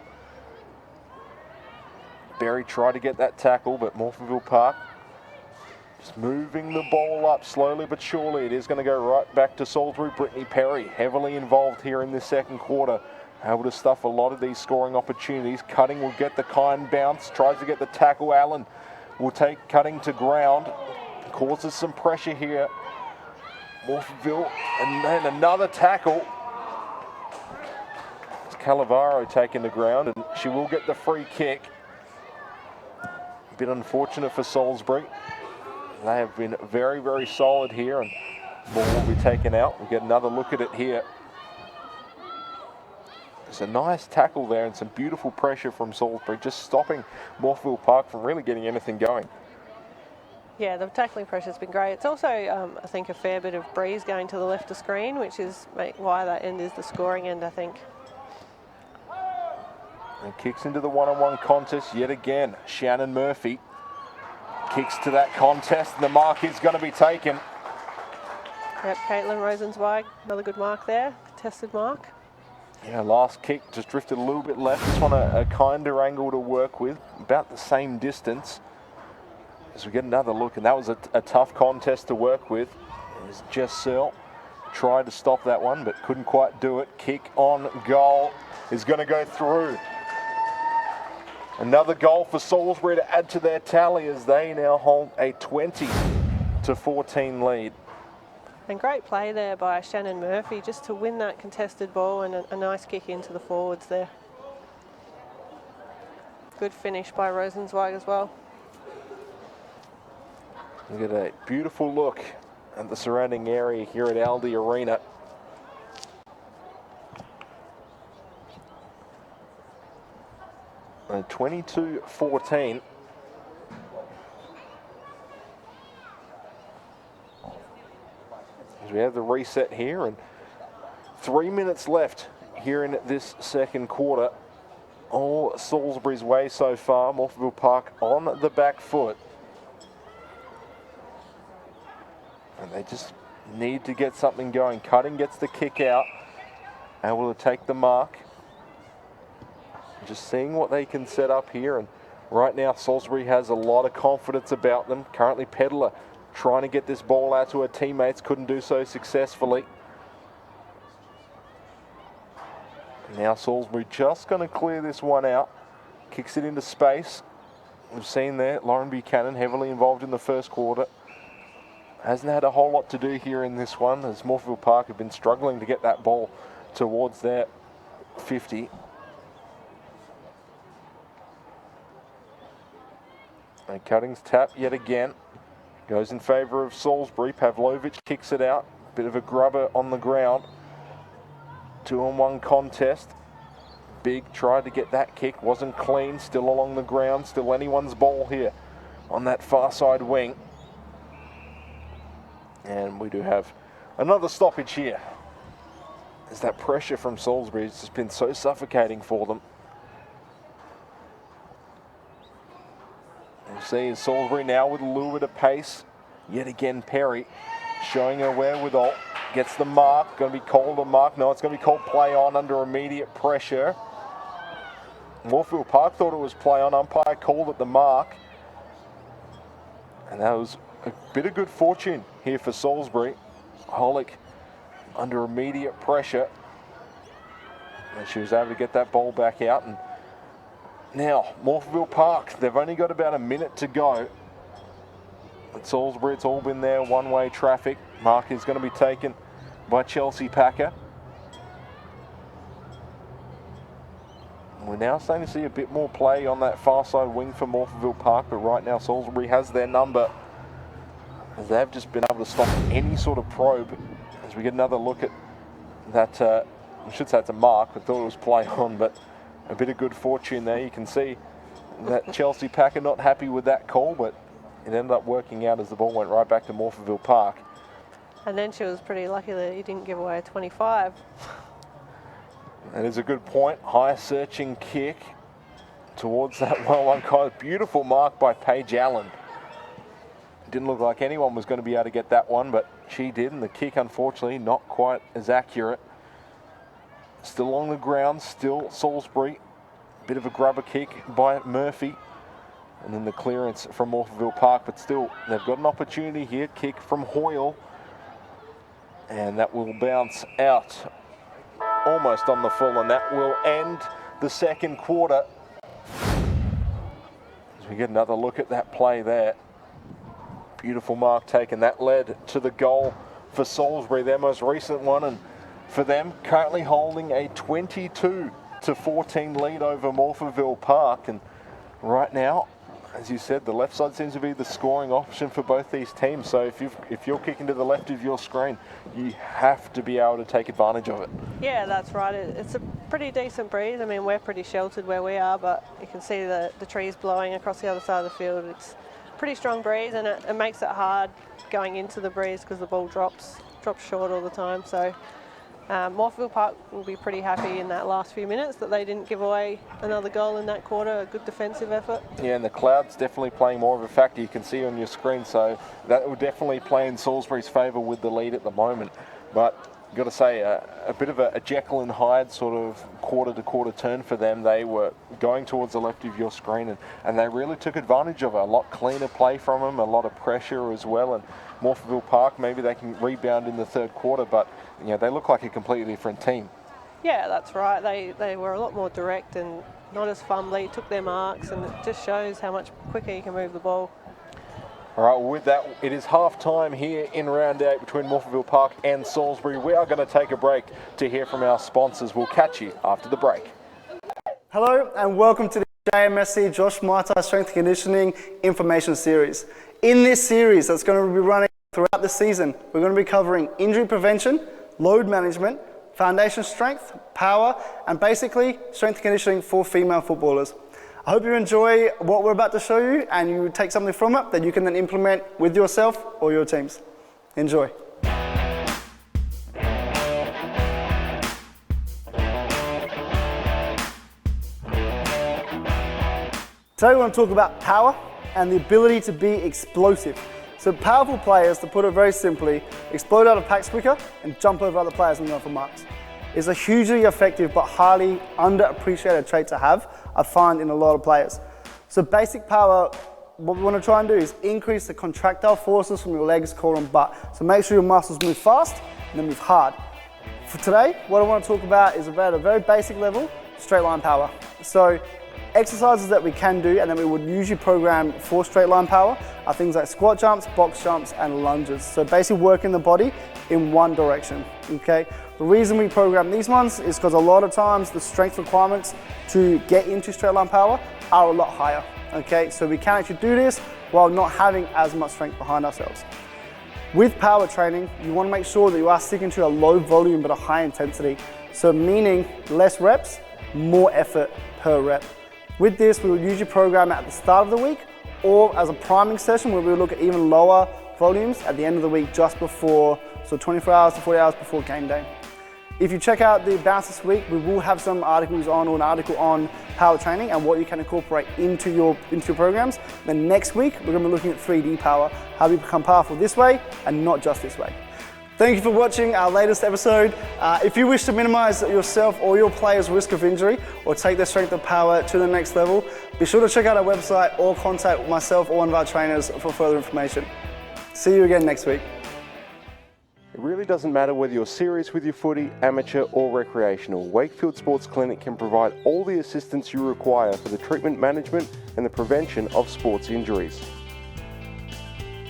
Berry tried to get that tackle, but Morphettville Park just moving the ball up slowly but surely. It is going to go right back to Salisbury. Brittany Perry heavily involved here in this second quarter. Able to stuff a lot of these scoring opportunities. Cutting will get the kind bounce. Tries to get the tackle. Allen will take Cutting to ground. Causes some pressure here. Morphettville, and then another tackle. It's Calavaro taking the ground, and she will get the free kick. A bit unfortunate for Salisbury. They have been very, very solid here, and ball will be taken out. We'll get another look at it here. There's a nice tackle there and some beautiful pressure from Salisbury, just stopping Morphettville Park from really getting anything going. Yeah, the tackling pressure's been great. It's also, I think, a fair bit of breeze going to the left of screen, which is why that end is the scoring end, I think. And kicks into the one-on-one contest yet again. Shannon Murphy kicks to that contest, and the mark is going to be taken. Yep, Caitlin Rosenzweig, another good mark there, contested mark. Yeah, last kick just drifted a little bit left. This one a kinder angle to work with, about the same distance. As we get another look, and that was a tough contest to work with. As Jess Searle tried to stop that one, but couldn't quite do it. Kick on goal is going to go through. Another goal for Salisbury to add to their tally as they now hold a 20-14 lead. And great play there by Shannon Murphy just to win that contested ball, and a nice kick into the forwards there. Good finish by Rosenzweig as well. We get a beautiful look at the surrounding area here at Aldi Arena. And 22-14. As we have the reset here, and 3 minutes left here in this second quarter. All Salisbury's way so far. Morphettville Park on the back foot. And they just need to get something going. Cutting gets the kick out. Able to take the mark. Just seeing what they can set up here. And right now, Salisbury has a lot of confidence about them. Currently, Pedler trying to get this ball out to her teammates. Couldn't do so successfully. Now Salisbury just going to clear this one out. Kicks it into space. We've seen there, Lauren Buchanan heavily involved in the first quarter. Hasn't had a whole lot to do here in this one, as Morphettville Park have been struggling to get that ball towards their 50. And Cutting's tap yet again. Goes in favour of Salisbury. Pavlovic kicks it out. Bit of a grubber on the ground. 2-on-1 contest. Big tried to get that kick. Wasn't clean. Still along the ground. Still anyone's ball here on that far side wing. And we do have another stoppage here. As that pressure from Salisbury has just been so suffocating for them. We'll see Salisbury now with a little bit of pace. Yet again, Perry showing her wherewithal. Gets the mark. Going to be called a mark. No, it's going to be called play on under immediate pressure. Morphettville Park thought it was play on. Umpire called at the mark. And that was a bit of good fortune here for Salisbury. Holick under immediate pressure. And she was able to get that ball back out. And now, Morphettville Park, they've only got about a minute to go. At Salisbury, it's all been there, one-way traffic. Mark is going to be taken by Chelsea Packer. We're now starting to see a bit more play on that far side wing for Morphettville Park, but right now Salisbury has their number, as they've just been able to stop any sort of probe. As we get another look at that, I should say it's a mark, I thought it was play on, but a bit of good fortune there. You can see that Chelsea Packer not happy with that call, but it ended up working out as the ball went right back to Morphettville Park. And then she was pretty lucky that he didn't give away a 25. That is a good point. High searching kick towards that well-run goal. Beautiful mark by Paige Allen. Didn't look like anyone was going to be able to get that one, but she did, and the kick, unfortunately, not quite as accurate. Still on the ground, still Salisbury. Bit of a grubber kick by Murphy. And then the clearance from Morphettville Park, but still, they've got an opportunity here. Kick from Hoyle. And that will bounce out almost on the full, and that will end the second quarter. As we get another look at that play there. Beautiful mark taken. That led to the goal for Salisbury, their most recent one, and for them, currently holding a 22-14 lead over Morphettville Park. And right now, as you said, the left side seems to be the scoring option for both these teams. So if you're kicking to the left of your screen, you have to be able to take advantage of it. Yeah, that's right. It's a pretty decent breeze. I mean, we're pretty sheltered where we are, but you can see the trees blowing across the other side of the field. It's a pretty strong breeze, and it makes it hard going into the breeze because the ball drops short all the time. So Morphettville Park will be pretty happy in that last few minutes that they didn't give away another goal in that quarter. A good defensive effort. Yeah, and the cloud's definitely playing more of a factor. You can see on your screen, so that will definitely play in Salisbury's favour with the lead at the moment. But you've got to say, a bit of a Jekyll and Hyde sort of quarter-to-quarter turn for them. They were going towards the left of your screen, and they really took advantage of it. A lot cleaner play from them, a lot of pressure as well. And Morphettville Park, maybe they can rebound in the third quarter, but you know, they look like a completely different team. Yeah, that's right. They were a lot more direct and not as fumbly, took their marks, and it just shows how much quicker you can move the ball. All right, well, with that, it is half-time here in round 8 between Morphettville Park and Salisbury. We are going to take a break to hear from our sponsors. We'll catch you after the break. Hello and welcome to the JMSC Josh Marta Strength and Conditioning Information Series. In this series that's going to be running throughout the season, we're going to be covering injury prevention, load management, foundation strength, power, and basically strength and conditioning for female footballers. I hope you enjoy what we're about to show you and you take something from it that you can then implement with yourself or your teams. Enjoy. Today we want to talk about power and the ability to be explosive. So powerful players, to put it very simply, explode out of packs quicker and jump over other players and go for marks. It's a hugely effective but highly underappreciated trait to have, I find, in a lot of players. So basic power, what we want to try and do is increase the contractile forces from your legs, core and butt. So make sure your muscles move fast and then move hard. For today, what I want to talk about is about a very basic level, straight line power. So exercises that we can do and that we would usually program for straight line power are things like squat jumps, box jumps, and lunges. So basically working the body in one direction, okay? The reason we program these ones is because a lot of times the strength requirements to get into straight line power are a lot higher, okay? So we can actually do this while not having as much strength behind ourselves. With power training, you want to make sure that you are sticking to a low volume but a high intensity. So meaning less reps, more effort per rep. With this, we would usually program it at the start of the week or as a priming session where we would look at even lower volumes at the end of the week just before, so 24 hours to 40 hours before game day. If you check out the Bounce this week, we will have some articles on, or an article on power training and what you can incorporate into your programs. Then next week, we're going to be looking at 3D power, how we become powerful this way and not just this way. Thank you for watching our latest episode. If you wish to minimise yourself or your players' risk of injury or take their strength and power to the next level, be sure to check out our website or contact myself or one of our trainers for further information. See you again next week. It really doesn't matter whether you're serious with your footy, amateur or recreational. Wakefield Sports Clinic can provide all the assistance you require for the treatment, management and the prevention of sports injuries.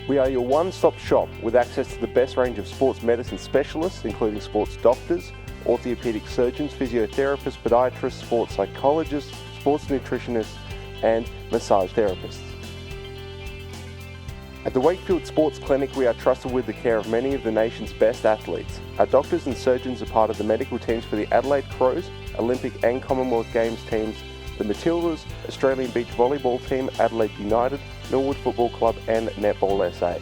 We are your one-stop shop with access to the best range of sports medicine specialists, including sports doctors, orthopaedic surgeons, physiotherapists, podiatrists, sports psychologists, sports nutritionists, and massage therapists. At the Wakefield Sports Clinic, we are trusted with the care of many of the nation's best athletes. Our doctors and surgeons are part of the medical teams for the Adelaide Crows, Olympic and Commonwealth Games teams, the Matildas, Australian Beach Volleyball Team, Adelaide United, Millwood Football Club and Netball SA.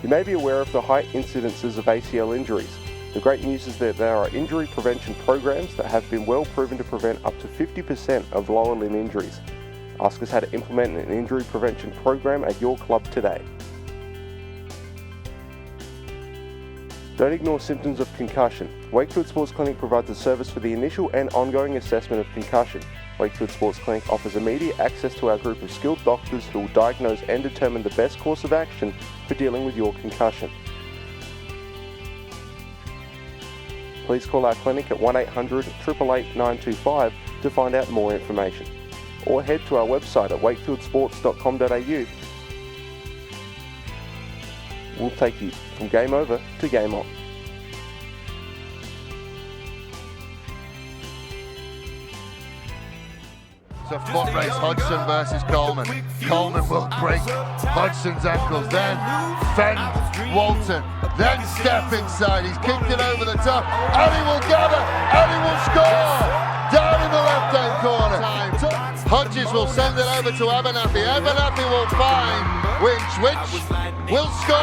You may be aware of the high incidences of ACL injuries. The great news is that there are injury prevention programs that have been well proven to prevent up to 50% of lower limb injuries. Ask us how to implement an injury prevention program at your club today. Don't ignore symptoms of concussion. Wakefield Sports Clinic provides a service for the initial and ongoing assessment of concussion. Wakefield Sports Clinic offers immediate access to our group of skilled doctors who will diagnose and determine the best course of action for dealing with your concussion. Please call our clinic at 1800 888 925 to find out more information, or head to our website at wakefieldsports.com.au. We'll take you from game over to game on. It's a foot race, Hodgson versus Coleman. Coleman will break Hodgson's ankles, then fend Walton, then step inside. He's kicked it over the top, and he will gather, and he will score! Down in the left-hand corner. Hodges will send it over to Abernathy. Abernathy will find Winch will score!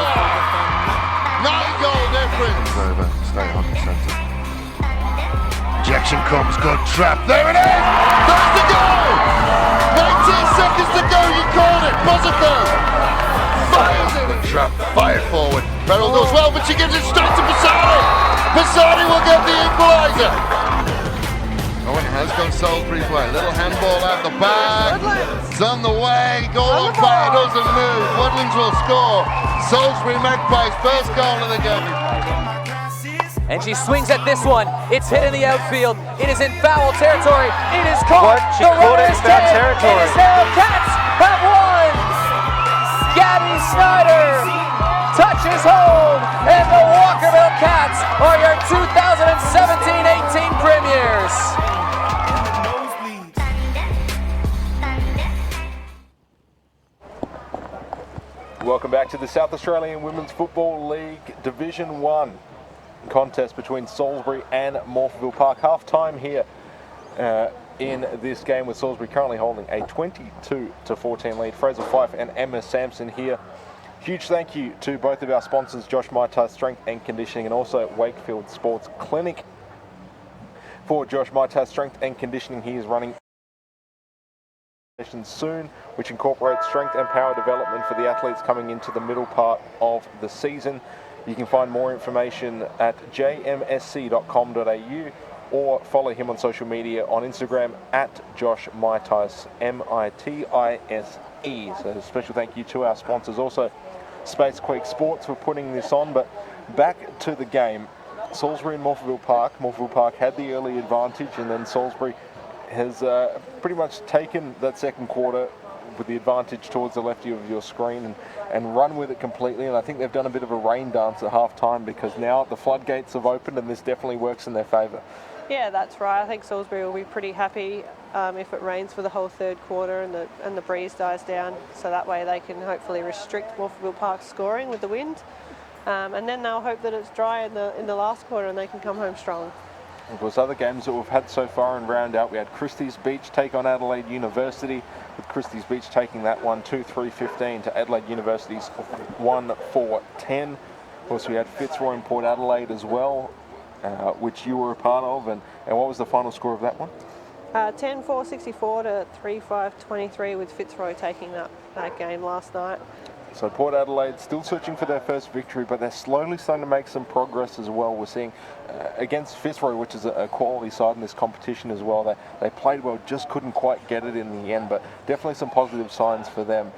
9-goal difference. Over, stay on the centre. Injection comes, good trap. There it is! There's the goal! 19 seconds to go, you called it. Buzzico fires it. Trap fired forward. Beryl does well, but she gives it straight to Passani. Passani will get the equaliser. Oh, it has gone Salisbury's way. Little handball out the back. It's on the way. Goal on fire doesn't move. Woodlands will score. Salisbury Magpies' first goal of the game. And she swings at this one. It's hit in the outfield. It is in foul territory. It is caught. She caught it in foul territory. It is now. Cats have won. Gabby Snyder touches home, and the Walkerville Cats are your 2017-18 premiers. Welcome back to the South Australian Women's Football League Division 1 contest between Salisbury and Morphettville Park. Half time here in this game, with Salisbury currently holding a 22-14 lead. Fraser Fife and Emma Sampson here. Huge thank you to both of our sponsors, Josh Maitai Strength and Conditioning, and also Wakefield Sports Clinic. For Josh Maitai Strength and Conditioning, he is running soon, which incorporates strength and power development for the athletes coming into the middle part of the season. You can find more information at jmsc.com.au or follow him on social media on Instagram at Josh Maitais, M-I-T-I-S-E. So a special thank you to our sponsors, also Space Quake Sports, for putting this on. But back to the game, Salisbury and Morphettville Park. Morphettville Park had the early advantage, and then Salisbury has pretty much taken that second quarter with the advantage towards the left of your screen and run with it completely. And I think they've done a bit of a rain dance at half time, because now the floodgates have opened and this definitely works in their favour. Yeah, that's right. I think Salisbury will be pretty happy if it rains for the whole third quarter and the breeze dies down, so that way they can hopefully restrict Morphettville Park's scoring with the wind, and then they'll hope that it's dry in the last quarter and they can come home strong. Of course, other games that we've had so far in round out, we had Christie's Beach take on Adelaide University, with Christie's Beach taking that one 2-3-15 to Adelaide University's 1-4-10. Of course, we had Fitzroy and Port Adelaide as well, which you were a part of, and what was the final score of that one? 10-4-64 to 3-5-23, with Fitzroy taking that game last night. So Port Adelaide still searching for their first victory, but they're slowly starting to make some progress as well. We're seeing against Fitzroy, which is a quality side in this competition as well. They played well, just couldn't quite get it in the end, but definitely some positive signs for them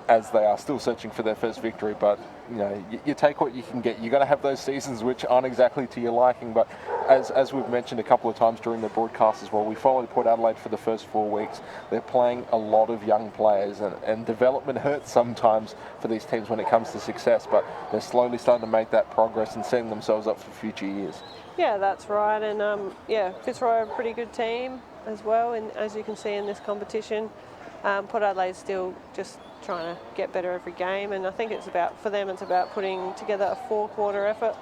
as they are still searching for their first victory. But you know, you take what you can get. You're going to have those seasons which aren't exactly to your liking, but as we've mentioned a couple of times during the broadcast as well, we followed Port Adelaide for the first 4 weeks. They're playing a lot of young players, and development hurts sometimes for these teams when it comes to success, but they're slowly starting to make that progress and setting themselves up for future years. Yeah, that's right. And yeah, Fitzroy are a pretty good team as well, and as you can see in this competition, Port Adelaide's still just trying to get better every game, and I think it's about, for them, it's about putting together a 4-quarter effort.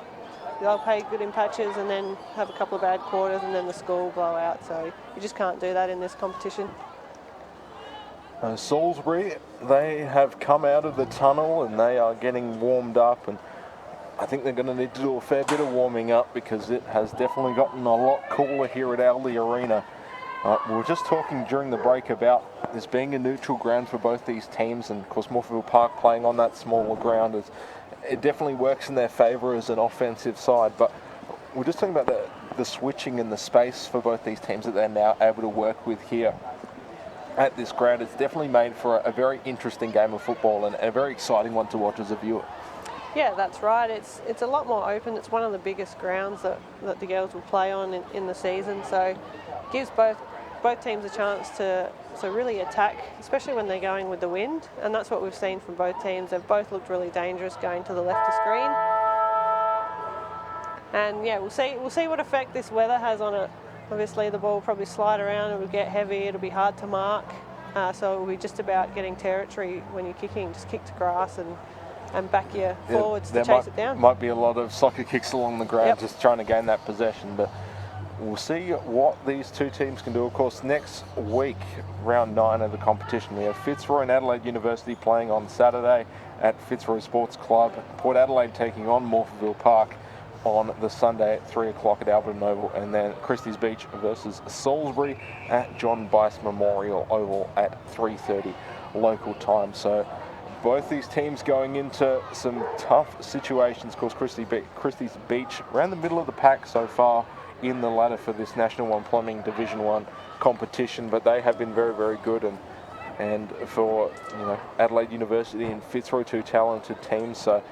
They'll play good in patches and then have a couple of bad quarters and then the score will blow out, so you just can't do that in this competition. Salisbury, they have come out of the tunnel and they are getting warmed up, and I think they're going to need to do a fair bit of warming up because it has definitely gotten a lot cooler here at Aldi Arena. We were just talking during the break about this being a neutral ground for both these teams, and of course Morphettville Park playing on that smaller ground, it definitely works in their favour as an offensive side. But we're just talking about the switching and the space for both these teams that they're now able to work with here at this ground. It's definitely made for a very interesting game of football and a very exciting one to watch as a viewer. Yeah, that's right. It's a lot more open. It's one of the biggest grounds that the girls will play on in the season, so it gives both teams a chance to really attack, especially when they're going with the wind, and that's what we've seen from both teams. They've both looked really dangerous going to the left of screen. And yeah, we'll see what effect this weather has on it. Obviously the ball will probably slide around, it will get heavy, it'll be hard to mark, so it will be just about getting territory when you're kicking. Just kick to grass and back your forwards to chase it down. Might be a lot of soccer kicks along the ground, just trying to gain that possession, but we'll see what these two teams can do. Of course, next week, round 9 of the competition, we have Fitzroy and Adelaide University playing on Saturday at Fitzroy Sports Club. Port Adelaide taking on Morphettville Park on the Sunday at 3 o'clock at Alberton Oval, and then Christie's Beach versus Salisbury at John Bice Memorial Oval at 3:30 local time. So both these teams going into some tough situations. Of course, Christie's Beach around the middle of the pack so far in the ladder for this National 1 Plumbing Division 1 competition, but they have been very, very good, and for Adelaide University and Fitzroy, two talented teams. So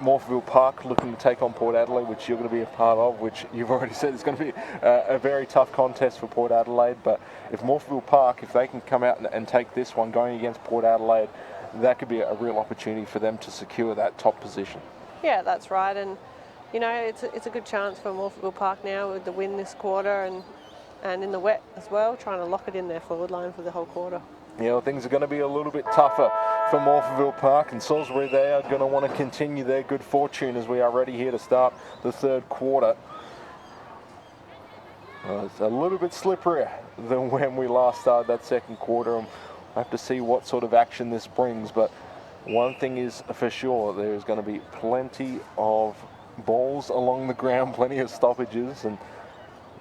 Morphettville Park looking to take on Port Adelaide, which you're going to be a part of, which you've already said is going to be a very tough contest for Port Adelaide. But if Morphettville Park, if they can come out and take this one going against Port Adelaide, that could be a real opportunity for them to secure that top position. Yeah, that's right, and you know, it's a good chance for Morphettville Park now with the win this quarter and in the wet as well, trying to lock it in their forward line for the whole quarter. Yeah, well, things are going to be a little bit tougher for Morphettville Park, and Salisbury, they are going to want to continue their good fortune as we are ready here to start the third quarter. It's a little bit slipperier than when we last started that second quarter, and we'll have to see what sort of action this brings. But one thing is for sure, there is going to be plenty of balls along the ground, plenty of stoppages, and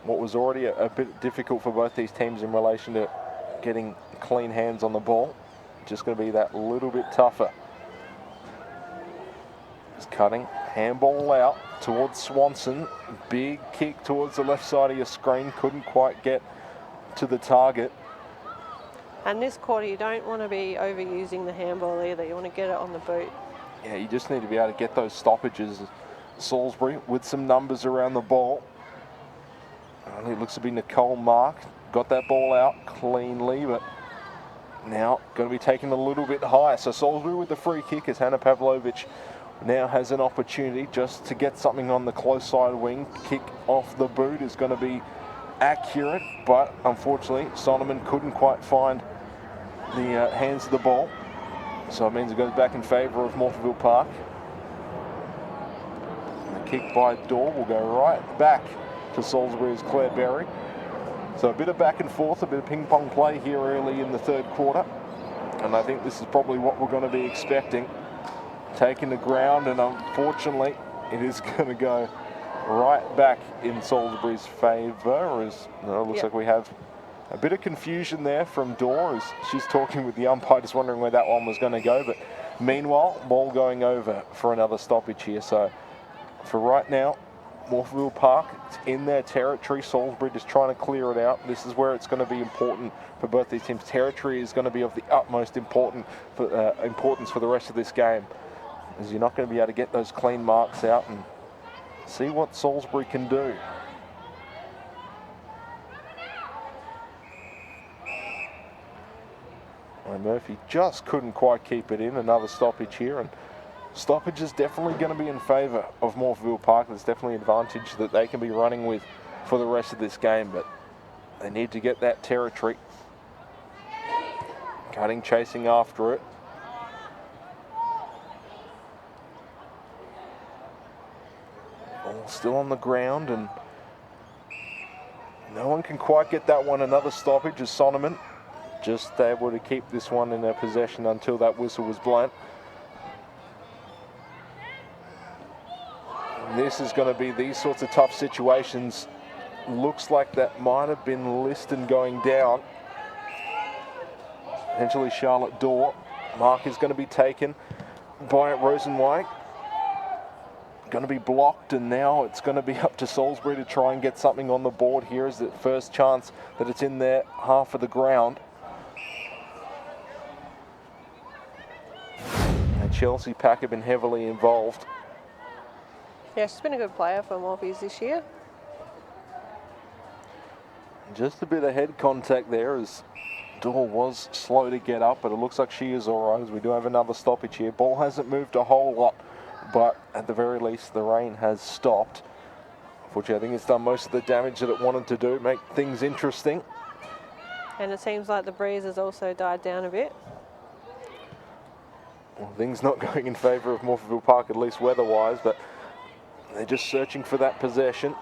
what was already a bit difficult for both these teams in relation to getting clean hands on the ball, just going to be that little bit tougher. Just cutting, handball out towards Swanson, big kick towards the left side of your screen, couldn't quite get to the target. And this quarter you don't want to be overusing the handball either, you want to get it on the boot. Yeah, you just need to be able to get those stoppages. Salisbury with some numbers around the ball. It looks to be Nicole Mark. Got that ball out cleanly, but now going to be taken a little bit higher. So Salisbury with the free kick as Hannah Pavlovich now has an opportunity just to get something on the close side wing. Kick off the boot is going to be accurate, but unfortunately Solomon couldn't quite find the hands of the ball. So it means it goes back in favour of Morphettville Park. Kick by Dorr will go right back to Salisbury's Claire Berry. So a bit of back and forth, a bit of ping pong play here early in the third quarter. And I think this is probably what we're going to be expecting. Taking the ground, and unfortunately it is going to go right back in Salisbury's favour. As it looks like we have a bit of confusion there from Dorr as she's talking with the umpire, just wondering where that one was going to go. But Meanwhile, ball going over for another stoppage here. So for right now, Morphettville Park, it's in their territory. Salisbury just trying to clear it out. This is where it's going to be important for both these teams. Territory is going to be of the utmost importance for the rest of this game, as you're not going to be able to get those clean marks out and see what Salisbury can do. And Murphy just couldn't quite keep it in. Another stoppage here, and stoppage is definitely going to be in favour of Morphettville Park. There's definitely an advantage that they can be running with for the rest of this game, but they need to get that territory. Cutting, chasing after it. Ball still on the ground, and no one can quite get that one. Another stoppage as Sonneman just able to keep this one in their possession until that whistle was blown. And this is going to be these sorts of tough situations. Looks like that might have been Liston going down. Potentially Charlotte Dorr. Mark is going to be taken by Rosenwijk. Going to be blocked, and now it's going to be up to Salisbury to try and get something on the board here as the first chance that it's in their half of the ground. And Chelsea Pack have been heavily involved. Yeah, she's been a good player for Morphies this year. Just a bit of head contact there as Dorr was slow to get up, but it looks like she is all right as we do have another stoppage here. Ball hasn't moved a whole lot, but at the very least the rain has stopped. Unfortunately, I think it's done most of the damage that it wanted to do, make things interesting. And it seems like the breeze has also died down a bit. Well, things not going in favour of Morphettville Park, at least weather-wise, but they're just searching for that possession.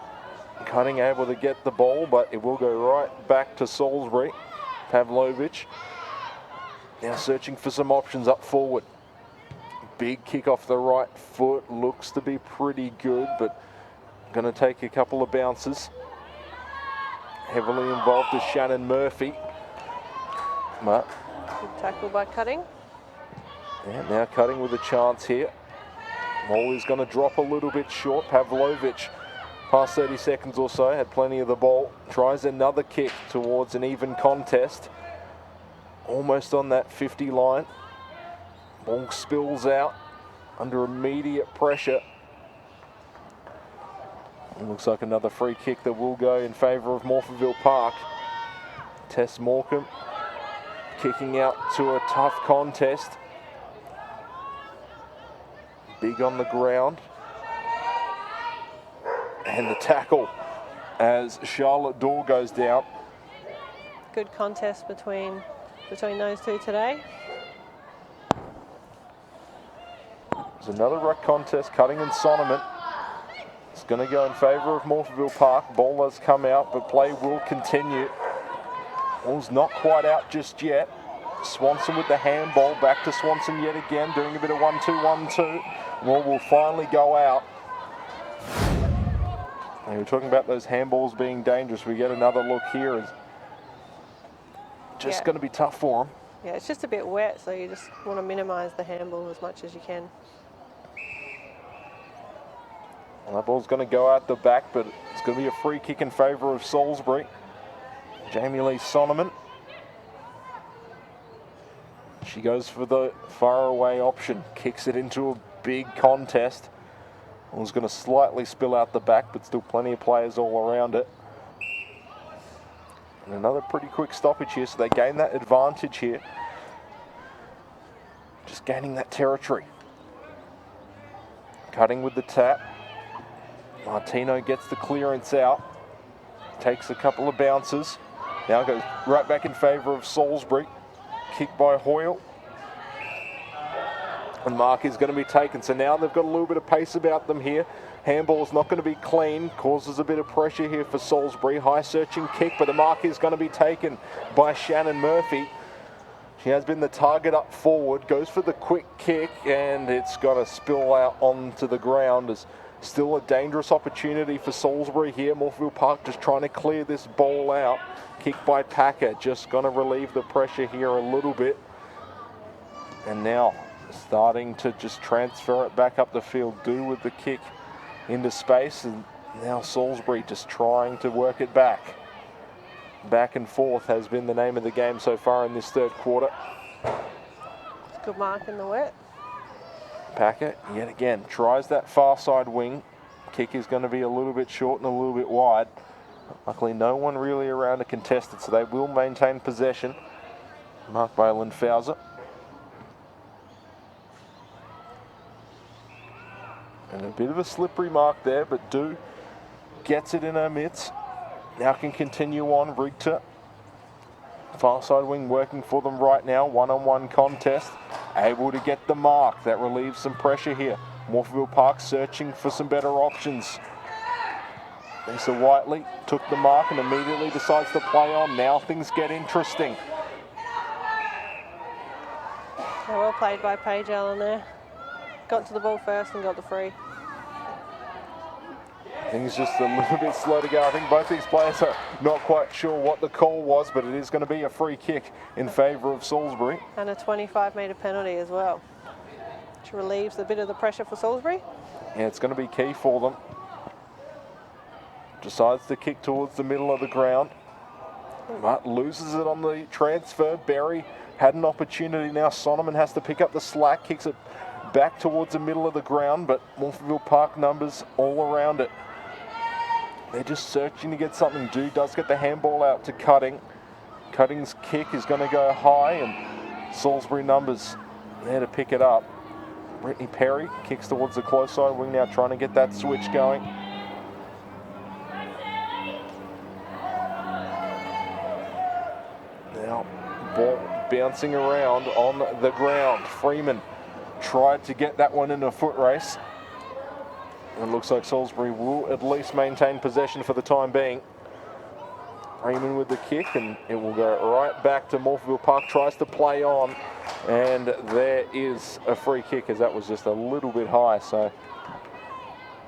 Cutting able to get the ball, but it will go right back to Salisbury. Pavlovic now searching for some options up forward. Big kick off the right foot, looks to be pretty good, but going to take a couple of bounces. Heavily involved is Shannon Murphy. But Good tackle by Cutting. yeah, now Cutting with a chance here. Ball is going to drop a little bit short. Pavlovic, past 30 seconds or so, had plenty of the ball. Tries another kick towards an even contest. Almost on that 50 line. Ball spills out under immediate pressure. It looks like another free kick that will go in favour of Morphettville Park. Tess Morecambe kicking out to a tough contest. Big on the ground. And the tackle as Charlotte Dorr goes down. Good contest between those two today. There's another ruck contest, Cutting and Sonneman. It's going to go in favour of Morphettville Park. Ball has come out, but play will continue. Ball's not quite out just yet. Swanson with the handball, back to Swanson yet again, doing a bit of 1-2, 1-2. Ball will finally go out. And we were talking about those handballs being dangerous. We get another look here. It's just going to be tough for them. Yeah, it's just a bit wet, so you just want to minimise the handball as much as you can. Well, that ball's going to go out the back, but it's going to be a free kick in favour of Salisbury. Jamie Lee Sonneman. She goes for the far away option, kicks it into a big contest. It was going to slightly spill out the back, but still plenty of players all around it. And another pretty quick stoppage here, so they gain that advantage here. Just gaining that territory. Cutting with the tap. Martino gets the clearance out. Takes a couple of bounces. Now goes right back in favour of Salisbury. Kick by Hoyle. And mark is going to be taken. So now they've got a little bit of pace about them here. Handball's not going to be clean. Causes a bit of pressure here for Salisbury. High searching kick, but the mark is going to be taken by Shannon Murphy. She has been the target up forward. Goes for the quick kick, and it's going to spill out onto the ground. It's still a dangerous opportunity for Salisbury here. Morphettville Park just trying to clear this ball out. Kick by Packer, just going to relieve the pressure here a little bit. And now starting to just transfer it back up the field, do with the kick into space, and now Salisbury just trying to work it back. Back and forth has been the name of the game so far in this third quarter. Good mark in the wet. Packer, yet again, tries that far side wing. Kick is going to be a little bit short and a little bit wide. Luckily, no one really around to contest it, so they will maintain possession. Marked by Linfauser. And a bit of a slippery mark there, but Do gets it in her mitts. Now can continue on. Richter, far side wing working for them right now. One-on-one contest. Able to get the mark. That relieves some pressure here. Morphettville Park searching for some better options. Lisa Whiteley took the mark and immediately decides to play on. Now things get interesting. Yeah, well played by Paige Allen there. Got to the ball first and got the free. Things just a little bit slow to go. I think both these players are not quite sure what the call was, but it is going to be a free kick in favour of Salisbury. And a 25-metre penalty as well, which relieves a bit of the pressure for Salisbury. Yeah, it's going to be key for them. Decides to kick towards the middle of the ground, but loses it on the transfer. Berry had an opportunity now. Sonneman has to pick up the slack, kicks it back towards the middle of the ground, but Morphettville Park numbers all around it. They're just searching to get something. Do does get the handball out to Cutting. Cutting's kick is going to go high, and Salisbury numbers there to pick it up. Brittany Perry kicks towards the close side wing now, trying to get that switch going. Now, ball bouncing around on the ground. Freeman tried to get that one in a foot race. And it looks like Salisbury will at least maintain possession for the time being. Freeman with the kick, and it will go right back to Morphettville Park. Tries to play on, and there is a free kick, as that was just a little bit high. So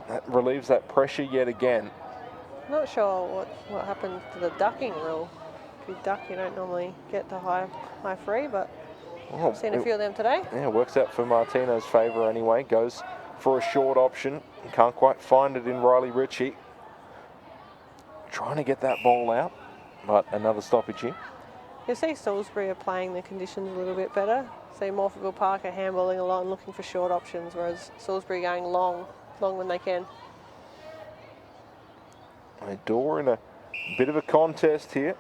that relieves that pressure yet again. Not sure what happened to the ducking rule. If you duck, you don't normally get the high free, but I've seen a few of them today. Yeah, it works out for Martino's favour anyway. Goes for a short option. Can't quite find it in Riley Ritchie. Trying to get that ball out, but another stoppage here. You see Salisbury are playing the conditions a little bit better. See Morphettville Park are handballing a lot and looking for short options, whereas Salisbury going long when they can. A door in a bit of a contest here.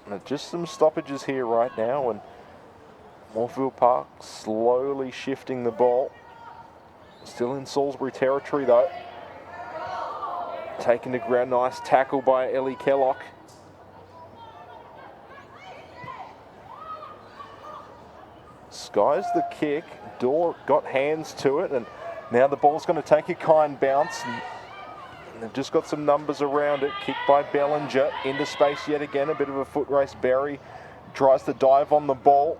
And just some stoppages here right now, and Morphettville Park slowly shifting the ball. Still in Salisbury territory though. Taken to ground, nice tackle by Ellie Kellock. Skies the kick, Door got hands to it, and now the ball's going to take a kind bounce. And they've just got some numbers around it. Kicked by Bellinger into space yet again, a bit of a foot race. Berry tries to dive on the ball.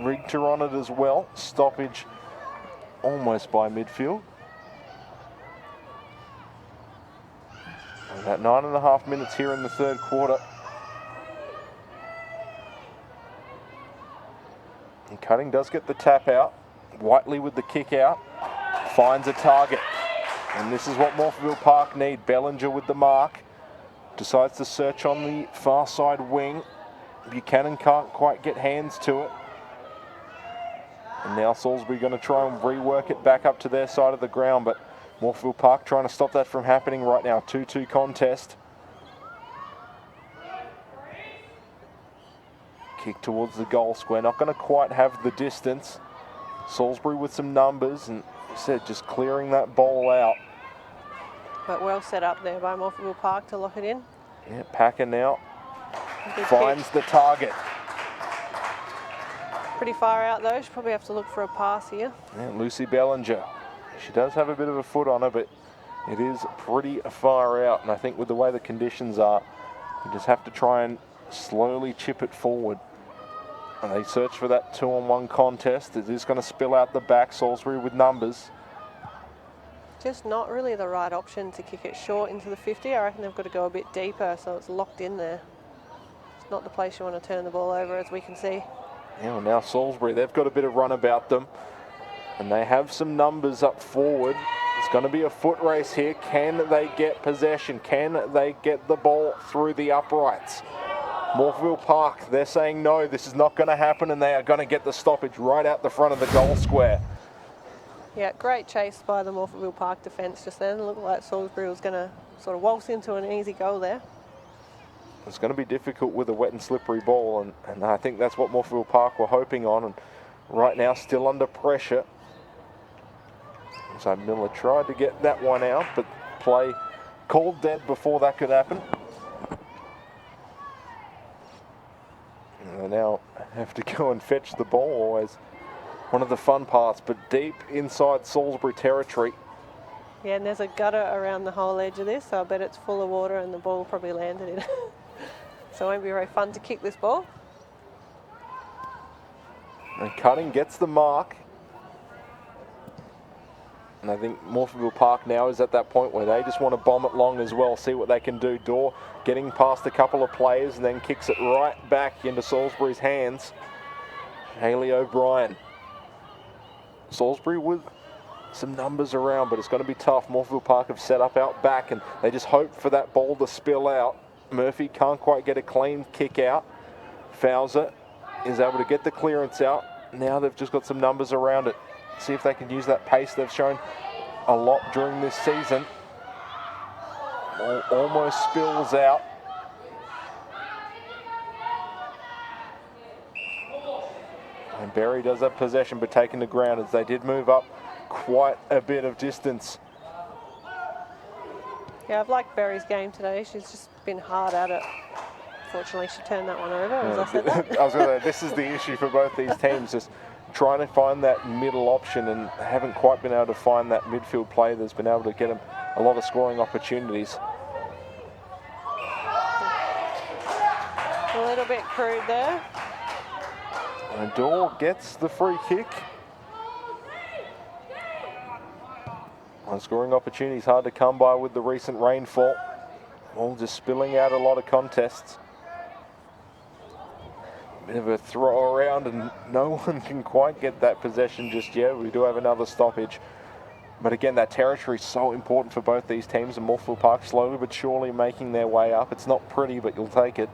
Richter on it as well. Stoppage almost by midfield. About 9.5 minutes here in the third quarter. And Cutting does get the tap out. Whiteley with the kick out. Finds a target. And this is what Morphettville Park need. Bellinger with the mark. Decides to search on the far side wing. Buchanan can't quite get hands to it. And now Salisbury going to try and rework it back up to their side of the ground, but Morphettville Park trying to stop that from happening right now. 2-2 contest. Kick towards the goal square. Not going to quite have the distance. Salisbury with some numbers, and said just clearing that ball out. But well set up there by Morphettville Park to lock it in. Yeah, Packer now Good finds kick. the target. Pretty far out though. She'll probably have to look for a pass here. Yeah, Lucy Bellinger. She does have a bit of a foot on her, but it is pretty far out. And I think with the way the conditions are, you just have to try and slowly chip it forward. And they search for that 2-on-1 contest. It is going to spill out the back. Salisbury with numbers. Just not really the right option to kick it short into the 50. I reckon they've got to go a bit deeper so it's locked in there. It's not the place you want to turn the ball over, as we can see. Yeah, well, now Salisbury, they've got a bit of run about them, and they have some numbers up forward. It's going to be a foot race here. Can they get possession? Can they get the ball through the uprights? Morphettville Park, they're saying no, this is not going to happen, and they are going to get the stoppage right out the front of the goal square. Yeah, great chase by the Morphettville Park defence just then. It looked like Salisbury was going to sort of waltz into an easy goal there. It's going to be difficult with a wet and slippery ball, and I think that's what Morphettville Park were hoping on, and right now still under pressure. So Miller tried to get that one out, but play called dead before that could happen. And they now have to go and fetch the ball, always one of the fun parts, but deep inside Salisbury territory. Yeah, and there's a gutter around the whole edge of this, so I bet it's full of water and the ball probably landed in it. So it won't be very fun to kick this ball. And Cutting gets the mark. And I think Morphettville Park now is at that point where they just want to bomb it long as well, see what they can do. Dorr getting past a couple of players and then kicks it right back into Salisbury's hands. Hayley O'Brien. Salisbury with some numbers around, but it's going to be tough. Morphettville Park have set up out back and they just hope for that ball to spill out. Murphy can't quite get a clean kick out. Fowler is able to get the clearance out. Now they've just got some numbers around it. See if they can use that pace they've shown a lot during this season. Almost spills out. And Berry does have possession, but taking the ground as they did move up quite a bit of distance. Yeah, I've liked Berry's game today. She's just been hard at it. Fortunately, she turned that one over, as I said that. I was going to say, this is the issue for both these teams, just trying to find that middle option, and haven't quite been able to find that midfield play that's been able to get them a lot of scoring opportunities. A little bit crude there. And Dorr gets the free kick. Scoring opportunities hard to come by with the recent rainfall. All just spilling out a lot of contests. Bit of a throw around and no one can quite get that possession just yet. We do have another stoppage. But again, that territory is so important for both these teams, and Morphettville Park slowly but surely making their way up. It's not pretty, but you'll take it.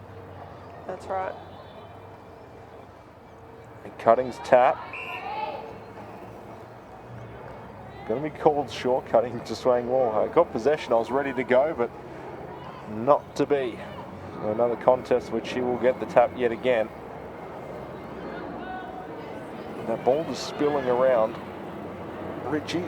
That's right. And Cutting's tap. Going to be called short. Cutting just saying, well, I got possession, I was ready to go, but not to be. So another contest which she will get the tap yet again. And that ball is spilling around. Ritchie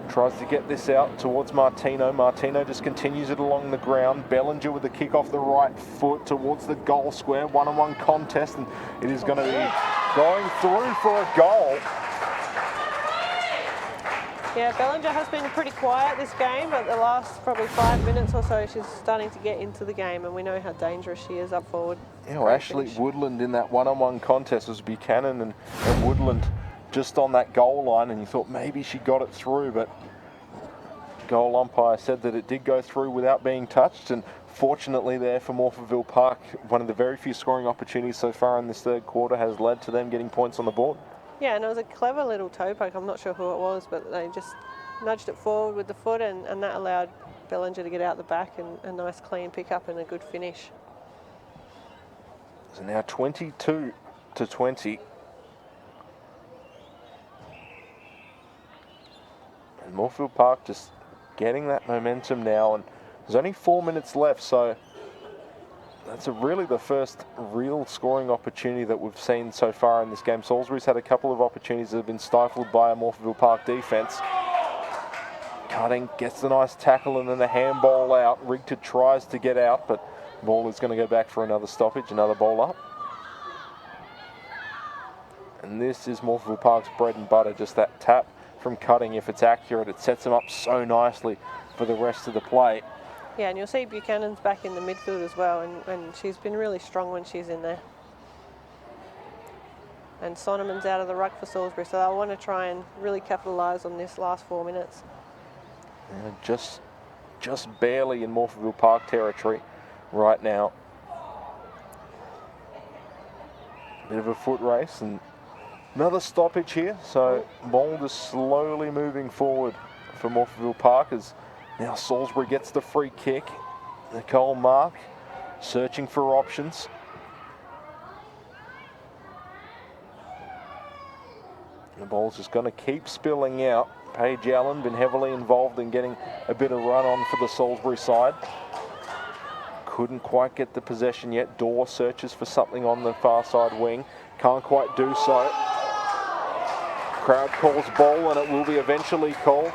tries to get this out towards Martino. Martino just continues it along the ground. Bellinger with the kick off the right foot towards the goal square. One-on-one contest, and it is going to be going through for a goal. Yeah, Bellinger has been pretty quiet this game, but the last probably 5 minutes or so, she's starting to get into the game, and we know how dangerous she is up forward. Yeah, well, Ashley Woodland in that one-on-one contest was Buchanan and Woodland just on that goal line, and you thought maybe she got it through, but goal umpire said that it did go through without being touched, and fortunately there for Morphettville Park, one of the very few scoring opportunities so far in this third quarter has led to them getting points on the board. Yeah, and it was a clever little toe poke. I'm not sure who it was, but they just nudged it forward with the foot, and that allowed Bellinger to get out the back and a nice clean pick up and a good finish. So now 22-20. And Morphettville Park just getting that momentum now, and there's only 4 minutes left, so that's really the first real scoring opportunity that we've seen so far in this game. Salisbury's had a couple of opportunities that have been stifled by a Morphettville Park defence. Cutting gets a nice tackle and then a handball out. Rigter tries to get out, but the ball is going to go back for another stoppage, another ball up. And this is Morphettville Park's bread and butter, just that tap from Cutting. If it's accurate, it sets them up so nicely for the rest of the play. Yeah, and you'll see Buchanan's back in the midfield as well, and she's been really strong when she's in there. And Sonneman's out of the ruck for Salisbury, so they'll want to try and really capitalise on this last 4 minutes. Just barely in Morphettville Park territory right now. Bit of a foot race and another stoppage here. So ball just slowly moving forward for Morphettville Park as now Salisbury gets the free kick. Nicole Mark searching for options. The ball's just going to keep spilling out. Paige Allen been heavily involved in getting a bit of run on for the Salisbury side. Couldn't quite get the possession yet. Dorr searches for something on the far side wing. Can't quite do so. Crowd calls ball and it will be eventually called.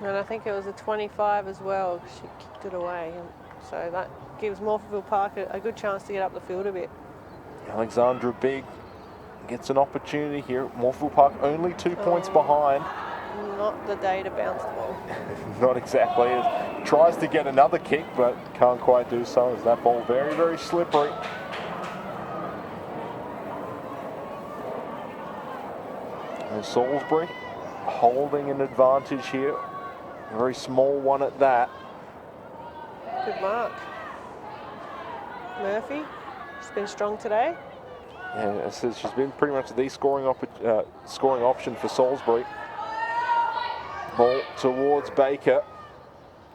And I think it was a 25 as well. She kicked it away. And so that gives Morphettville Park a good chance to get up the field a bit. Alexandra Big gets an opportunity here. Morphettville Park only 2 points behind. Not the day to bounce the ball. Not exactly. Tries to get another kick, but can't quite do so as that ball very, very slippery. And Salisbury holding an advantage here. A very small one at that. Good mark. Murphy, she's been strong today. Yeah, it says she's been pretty much the scoring option for Salisbury. Ball towards Baker.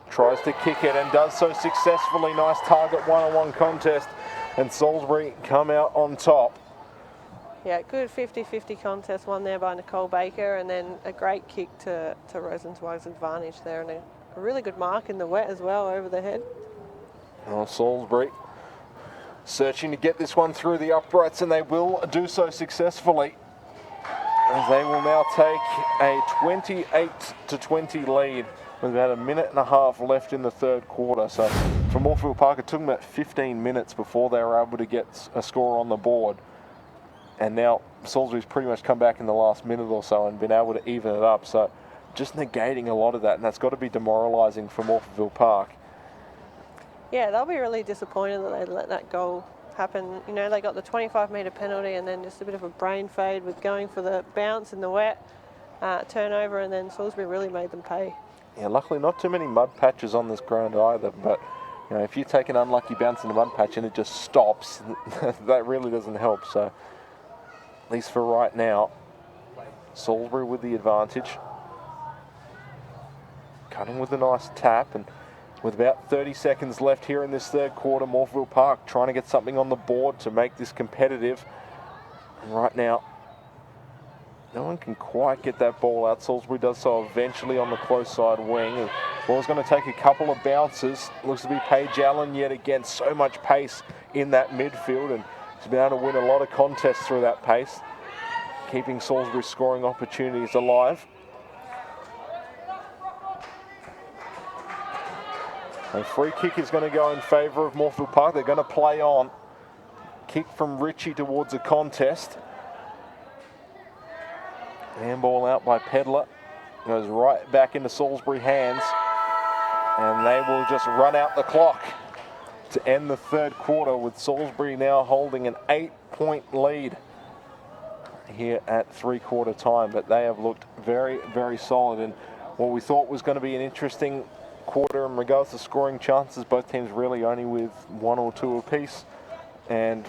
Tries to kick it and does so successfully. Nice target one-on-one contest. And Salisbury come out on top. Yeah, good 50-50 contest won there by Nicole Baker, and then a great kick to Rosenzweig's advantage there, and a really good mark in the wet as well over the head. Well, Salisbury searching to get this one through the uprights, and they will do so successfully. As they will now take a 28-20 lead with about a minute and a half left in the third quarter. So for Morphettville Park, it took them about 15 minutes before they were able to get a score on the board. And now Salisbury's pretty much come back in the last minute or so and been able to even it up. So just negating a lot of that, and that's got to be demoralising for Morphettville Park. Yeah, they'll be really disappointed that they let that goal happen. You know, they got the 25-metre penalty and then just a bit of a brain fade with going for the bounce in the wet, turnover, and then Salisbury really made them pay. Yeah, luckily not too many mud patches on this ground either, but you know, if you take an unlucky bounce in the mud patch and it just stops, that really doesn't help. So at least for right now, Salisbury with the advantage. Cutting with a nice tap, and with about 30 seconds left here in this third quarter, Morphettville Park trying to get something on the board to make this competitive. And right now, no one can quite get that ball out. Salisbury does so eventually on the close side wing. The ball's going to take a couple of bounces. Looks to be Paige Allen yet again. So much pace in that midfield, and she's been able to win a lot of contests through that pace, keeping Salisbury's scoring opportunities alive. A free kick is going to go in favour of Morphettville Park. They're going to play on. Kick from Ritchie towards a contest. Handball out by Pedler. Goes right back into Salisbury hands. And they will just run out the clock to end the third quarter, with Salisbury now holding an 8-point lead here at three-quarter time. But they have looked very, very solid. And what we thought was going to be an interesting quarter in regards to scoring chances, both teams really only with one or two apiece, and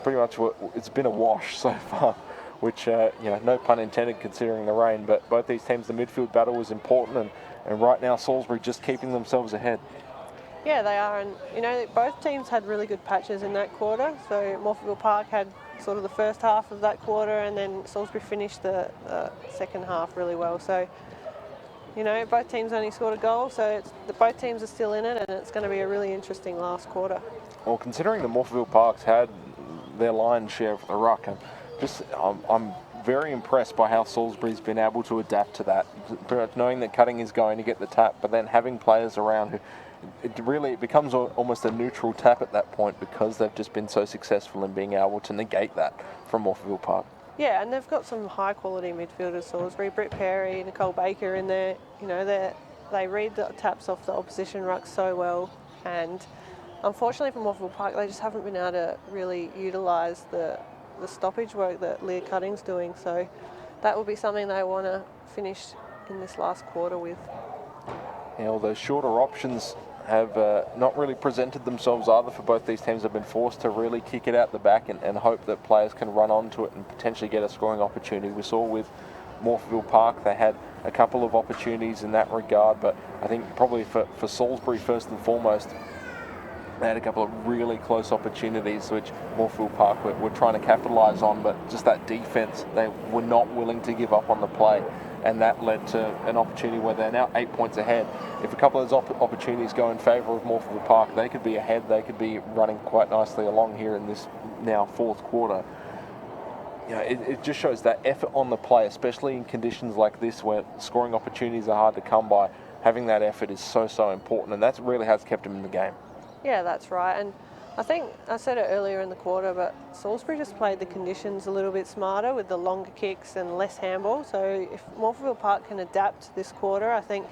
pretty much it's been a wash so far, which you know, no pun intended considering the rain. But both these teams, the midfield battle was important, and right now Salisbury just keeping themselves ahead. Yeah, they are, and you know, both teams had really good patches in that quarter. So Morphettville Park had sort of the first half of that quarter, and then Salisbury finished the second half really well. So you know, both teams only scored a goal, so both teams are still in it, and it's going to be a really interesting last quarter. Well, considering the Morphettville Parks had their lion's share of the ruck, and I'm very impressed by how Salisbury's been able to adapt to that, knowing that Cutting is going to get the tap, but then having players around who it becomes almost a neutral tap at that point, because they've just been so successful in being able to negate that from Morphettville Park. Yeah, and they've got some high-quality midfielders, Salisbury, Britt Perry, Nicole Baker in there. You know, they read the taps off the opposition ruck so well, and unfortunately for Morphettville Park, they just haven't been able to really utilise the stoppage work that Leah Cutting's doing. So that will be something they want to finish in this last quarter with. Yeah, all those shorter options have not really presented themselves either for both these teams. Have been forced to really kick it out the back and hope that players can run onto it and potentially get a scoring opportunity. We saw with Morphettville Park, they had a couple of opportunities in that regard, but I think probably for Salisbury first and foremost, they had a couple of really close opportunities which Morphettville Park were trying to capitalise on, but just that defence, they were not willing to give up on the play, and that led to an opportunity where they're now 8 points ahead. If a couple of those opportunities go in favour of Morphettville Park, they could be ahead, they could be running quite nicely along here in this now fourth quarter. You know, it just shows that effort on the play, especially in conditions like this where scoring opportunities are hard to come by. Having that effort is so important, and that really has kept them in the game. Yeah, that's right. And I think I said it earlier in the quarter, but Salisbury just played the conditions a little bit smarter with the longer kicks and less handball. So if Morphettville Park can adapt this quarter, I think,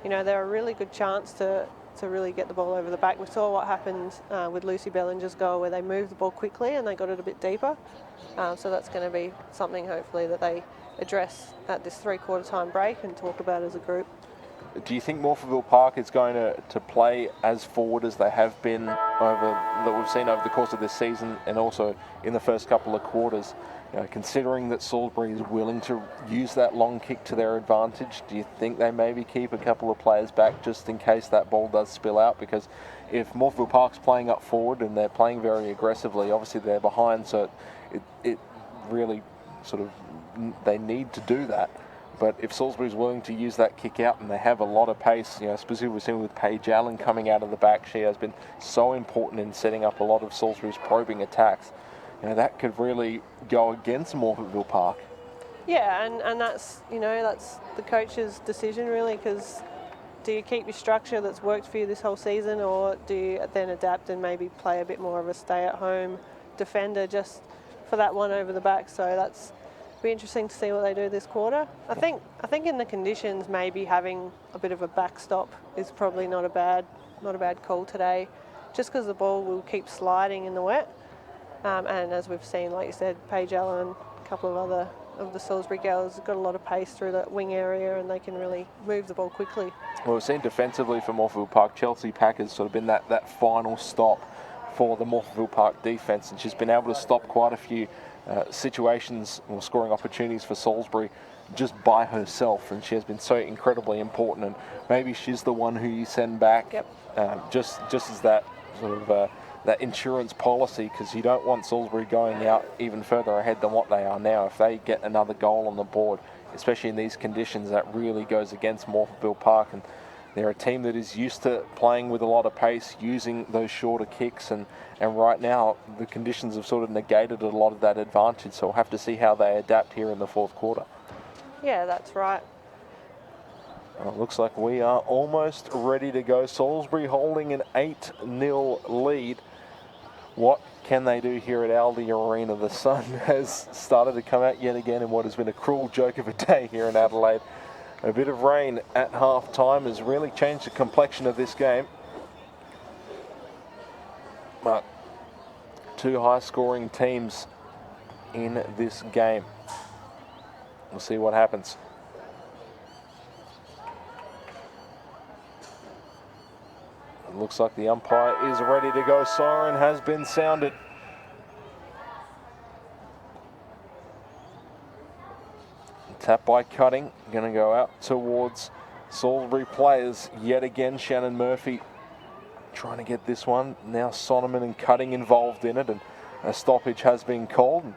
you know, they're a really good chance to really get the ball over the back. We saw what happened with Lucy Bellinger's goal, where they moved the ball quickly and they got it a bit deeper. So that's going to be something hopefully that they address at this three-quarter time break and talk about as a group. Do you think Morphettville Park is going to play as forward as they have been that we've seen over the course of this season and also in the first couple of quarters? You know, considering that Salisbury is willing to use that long kick to their advantage, do you think they maybe keep a couple of players back just in case that ball does spill out? Because if Morphettville Park's playing up forward and they're playing very aggressively, obviously they're behind, so it really sort of, they need to do that. But if Salisbury's willing to use that kick out and they have a lot of pace, you know, specifically we've seen with Paige Allen coming out of the back, she has been so important in setting up a lot of Salisbury's probing attacks. You know, that could really go against Morphettville Park. Yeah, and that's, you know, that's the coach's decision really, because do you keep your structure that's worked for you this whole season, or do you then adapt and maybe play a bit more of a stay-at-home defender just for that one over the back? So that's be interesting to see what they do this quarter. I think in the conditions, maybe having a bit of a backstop is probably not a bad call today, just because the ball will keep sliding in the wet. And as we've seen, like you said, Paige Allen, a couple of other of the Salisbury girls have got a lot of pace through the wing area, and they can really move the ball quickly. Well, we've seen defensively for Morphettville Park, Chelsea Packer's sort of been that final stop for the Morphettville Park defence, and she's been able to stop quite a few situations or scoring opportunities for Salisbury just by herself, and she has been so incredibly important, and maybe she's the one who you send back. Yep. Just as that sort of that insurance policy, because you don't want Salisbury going out even further ahead than what they are now. If they get another goal on the board, especially in these conditions, that really goes against Morphettville Park, and they're a team that is used to playing with a lot of pace, using those shorter kicks, and right now the conditions have sort of negated a lot of that advantage, so we'll have to see how they adapt here in the fourth quarter. Yeah, that's right. Well, it looks like we are almost ready to go. Salisbury holding an 8-0 lead. What can they do here at Aldi Arena? The sun has started to come out yet again in what has been a cruel joke of a day here in Adelaide. A bit of rain at half-time has really changed the complexion of this game. But two high-scoring teams in this game. We'll see what happens. It looks like the umpire is ready to go. Siren has been sounded. Tap by Cutting, going to go out towards Salisbury players yet again. Shannon Murphy trying to get this one. Now Sonneman and Cutting involved in it, and a stoppage has been called. And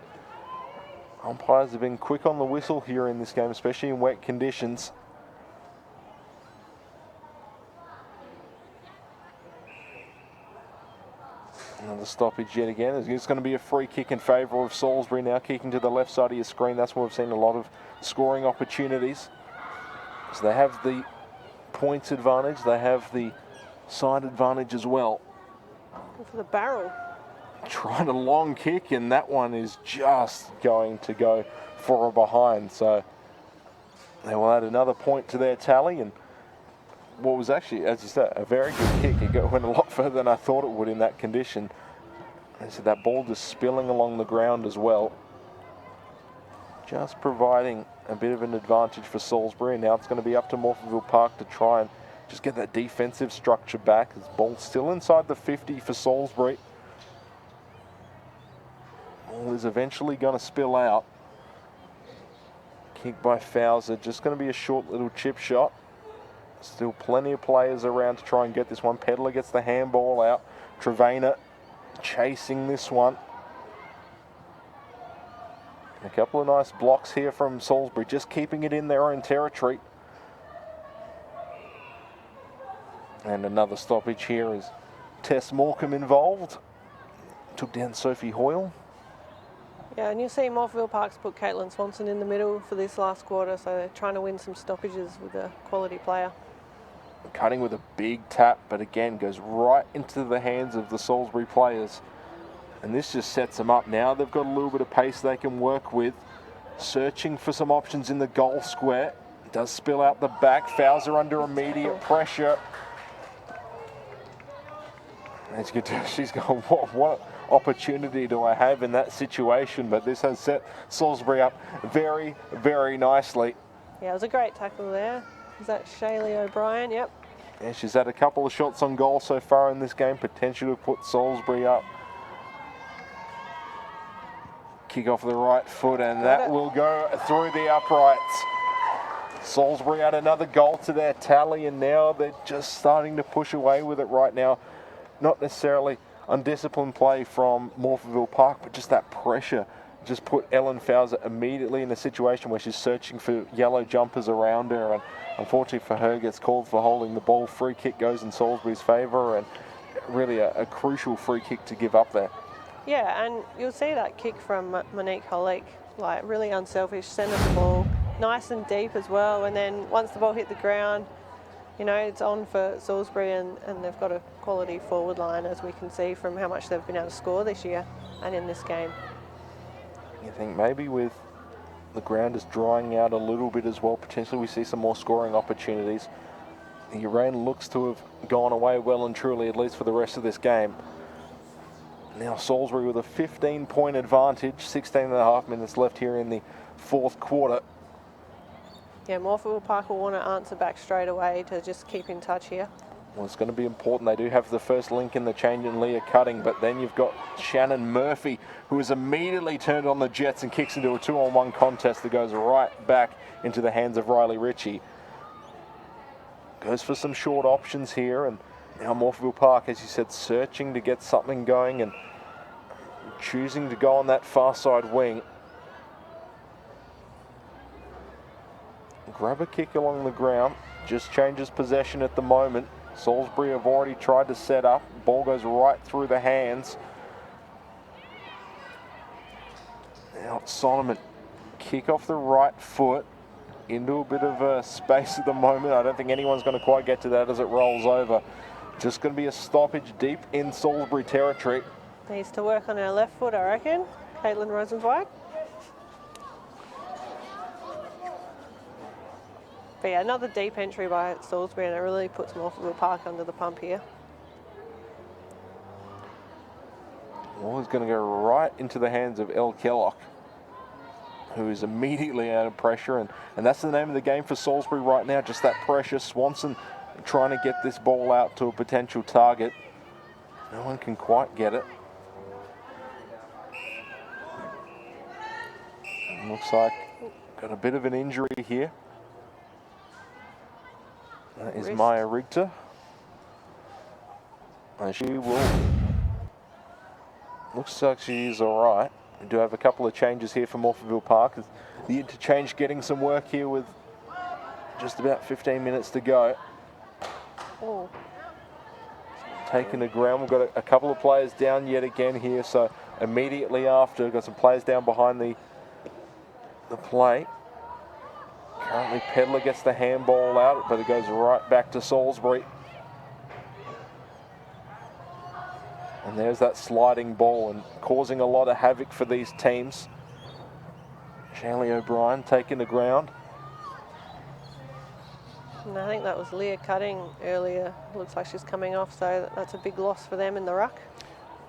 umpires have been quick on the whistle here in this game, especially in wet conditions. Another stoppage yet again. It's going to be a free kick in favour of Salisbury now, kicking to the left side of your screen. That's where we've seen a lot of scoring opportunities. So they have the points advantage, they have the side advantage as well. Go for the barrel. Trying a long kick, and that one is just going to go for a behind. So they will add another point to their tally, and what was actually, as you said, a very good kick. It went a lot further than I thought it would in that condition. And so that ball just spilling along the ground as well. Just providing a bit of an advantage for Salisbury. Now it's going to be up to Morphettville Park to try and just get that defensive structure back. His ball's still inside the 50 for Salisbury. Ball is eventually going to spill out. Kick by Fowler, just going to be a short little chip shot. Still plenty of players around to try and get this one. Pedler gets the handball out. Trevena chasing this one. A couple of nice blocks here from Salisbury, just keeping it in their own territory. And another stoppage here is Tess Morecambe involved. Took down Sophie Hoyle. Yeah, and you see Morphettville Park's put Caitlin Swanson in the middle for this last quarter, so they're trying to win some stoppages with a quality player. Cutting with a big tap, but again goes right into the hands of the Salisbury players. And this just sets them up now. They've got a little bit of pace they can work with. Searching for some options in the goal square. Does spill out the back. Fowler under immediate pressure. As you can tell, she's going, what opportunity do I have in that situation? But this has set Salisbury up very, very nicely. Yeah, it was a great tackle there. Is that Shaylee O'Brien? Yep. Yeah, she's had a couple of shots on goal so far in this game. Potential to put Salisbury up. Kick off the right foot, and that will go through the uprights. Salisbury had another goal to their tally, and now they're just starting to push away with it right now. Not necessarily undisciplined play from Morphettville Park, but just that pressure just put Ellen Fowler immediately in a situation where she's searching for yellow jumpers around her, and unfortunately for her gets called for holding the ball. Free kick goes in Salisbury's favour, and really a crucial free kick to give up there. Yeah, and you'll see that kick from Monique Hollick, like really unselfish, centre the ball, nice and deep as well, and then once the ball hit the ground, you know, it's on for Salisbury, and they've got a quality forward line, as we can see from how much they've been able to score this year and in this game. You think maybe with the ground is drying out a little bit as well, potentially we see some more scoring opportunities. The rain looks to have gone away well and truly, at least for the rest of this game. Now Salisbury with a 15-point advantage, 16.5 minutes left here in the fourth quarter. Yeah, Morphettville Park will want to answer back straight away to just keep in touch here. Well, it's going to be important. They do have the first link in the change in Leah Cutting, but then you've got Shannon Murphy, who has immediately turned on the Jets and kicks into a 2-on-1 contest that goes right back into the hands of Riley Ritchie. Goes for some short options here, and now Morphettville Park, as you said, searching to get something going and choosing to go on that far side wing. Grab a kick along the ground, just changes possession at the moment. Salisbury have already tried to set up. Ball goes right through the hands. Now Solomon, kick off the right foot into a bit of a space at the moment. I don't think anyone's going to quite get to that as it rolls over. Just going to be a stoppage deep in Salisbury territory. Needs to work on her left foot, I reckon. Caitlin Rosenzweig. But yeah, another deep entry by Salisbury, and it really puts Morphettville Park under the pump here. Ball is going to go right into the hands of Elle Kellock, who is immediately out of pressure, and that's the name of the game for Salisbury right now, just that pressure. Swanson trying to get this ball out to a potential target. No one can quite get it. Looks like got a bit of an injury here. That is Maya Rigter. And she will... Looks like she's all right. We do have a couple of changes here for Morphettville Park. The interchange getting some work here with just about 15 minutes to go. Oh. Taking the ground. We've got a couple of players down yet again here. So immediately after, we've got some players down behind the play. Currently Pedler gets the handball out, but it goes right back to Salisbury. And there's that sliding ball and causing a lot of havoc for these teams. Shaylee O'Brien taking the ground. And I think that was Leah Cutting earlier. Looks like she's coming off, so that's a big loss for them in the ruck.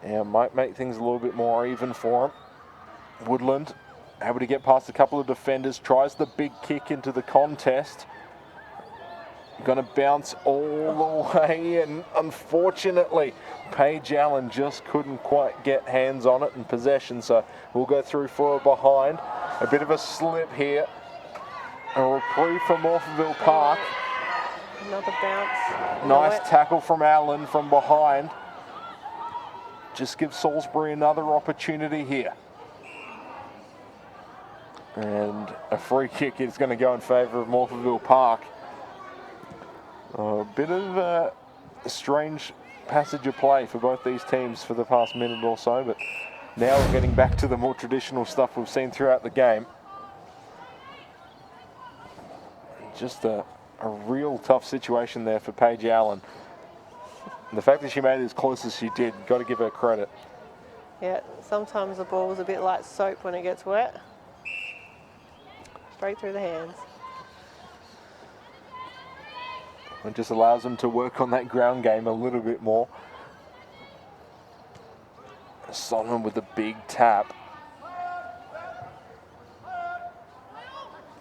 Yeah, might make things a little bit more even for them. Woodland able to get past a couple of defenders, tries the big kick into the contest. Going to bounce all the way, and unfortunately, Paige Allen just couldn't quite get hands on it in possession, so we'll go through for a behind. A bit of a slip here. A reprieve from Morphettville Park. Another bounce. Nice tackle from Allen from behind. Just gives Salisbury another opportunity here. And a free kick is going to go in favour of Morphettville Park. A bit of a strange passage of play for both these teams for the past minute or so, but now we're getting back to the more traditional stuff we've seen throughout the game. Just a real tough situation there for Paige Allen. And the fact that she made it as close as she did, got to give her credit. Yeah, sometimes the ball's a bit like soap when it gets wet. Straight through the hands. It just allows them to work on that ground game a little bit more. Solomon with a big tap.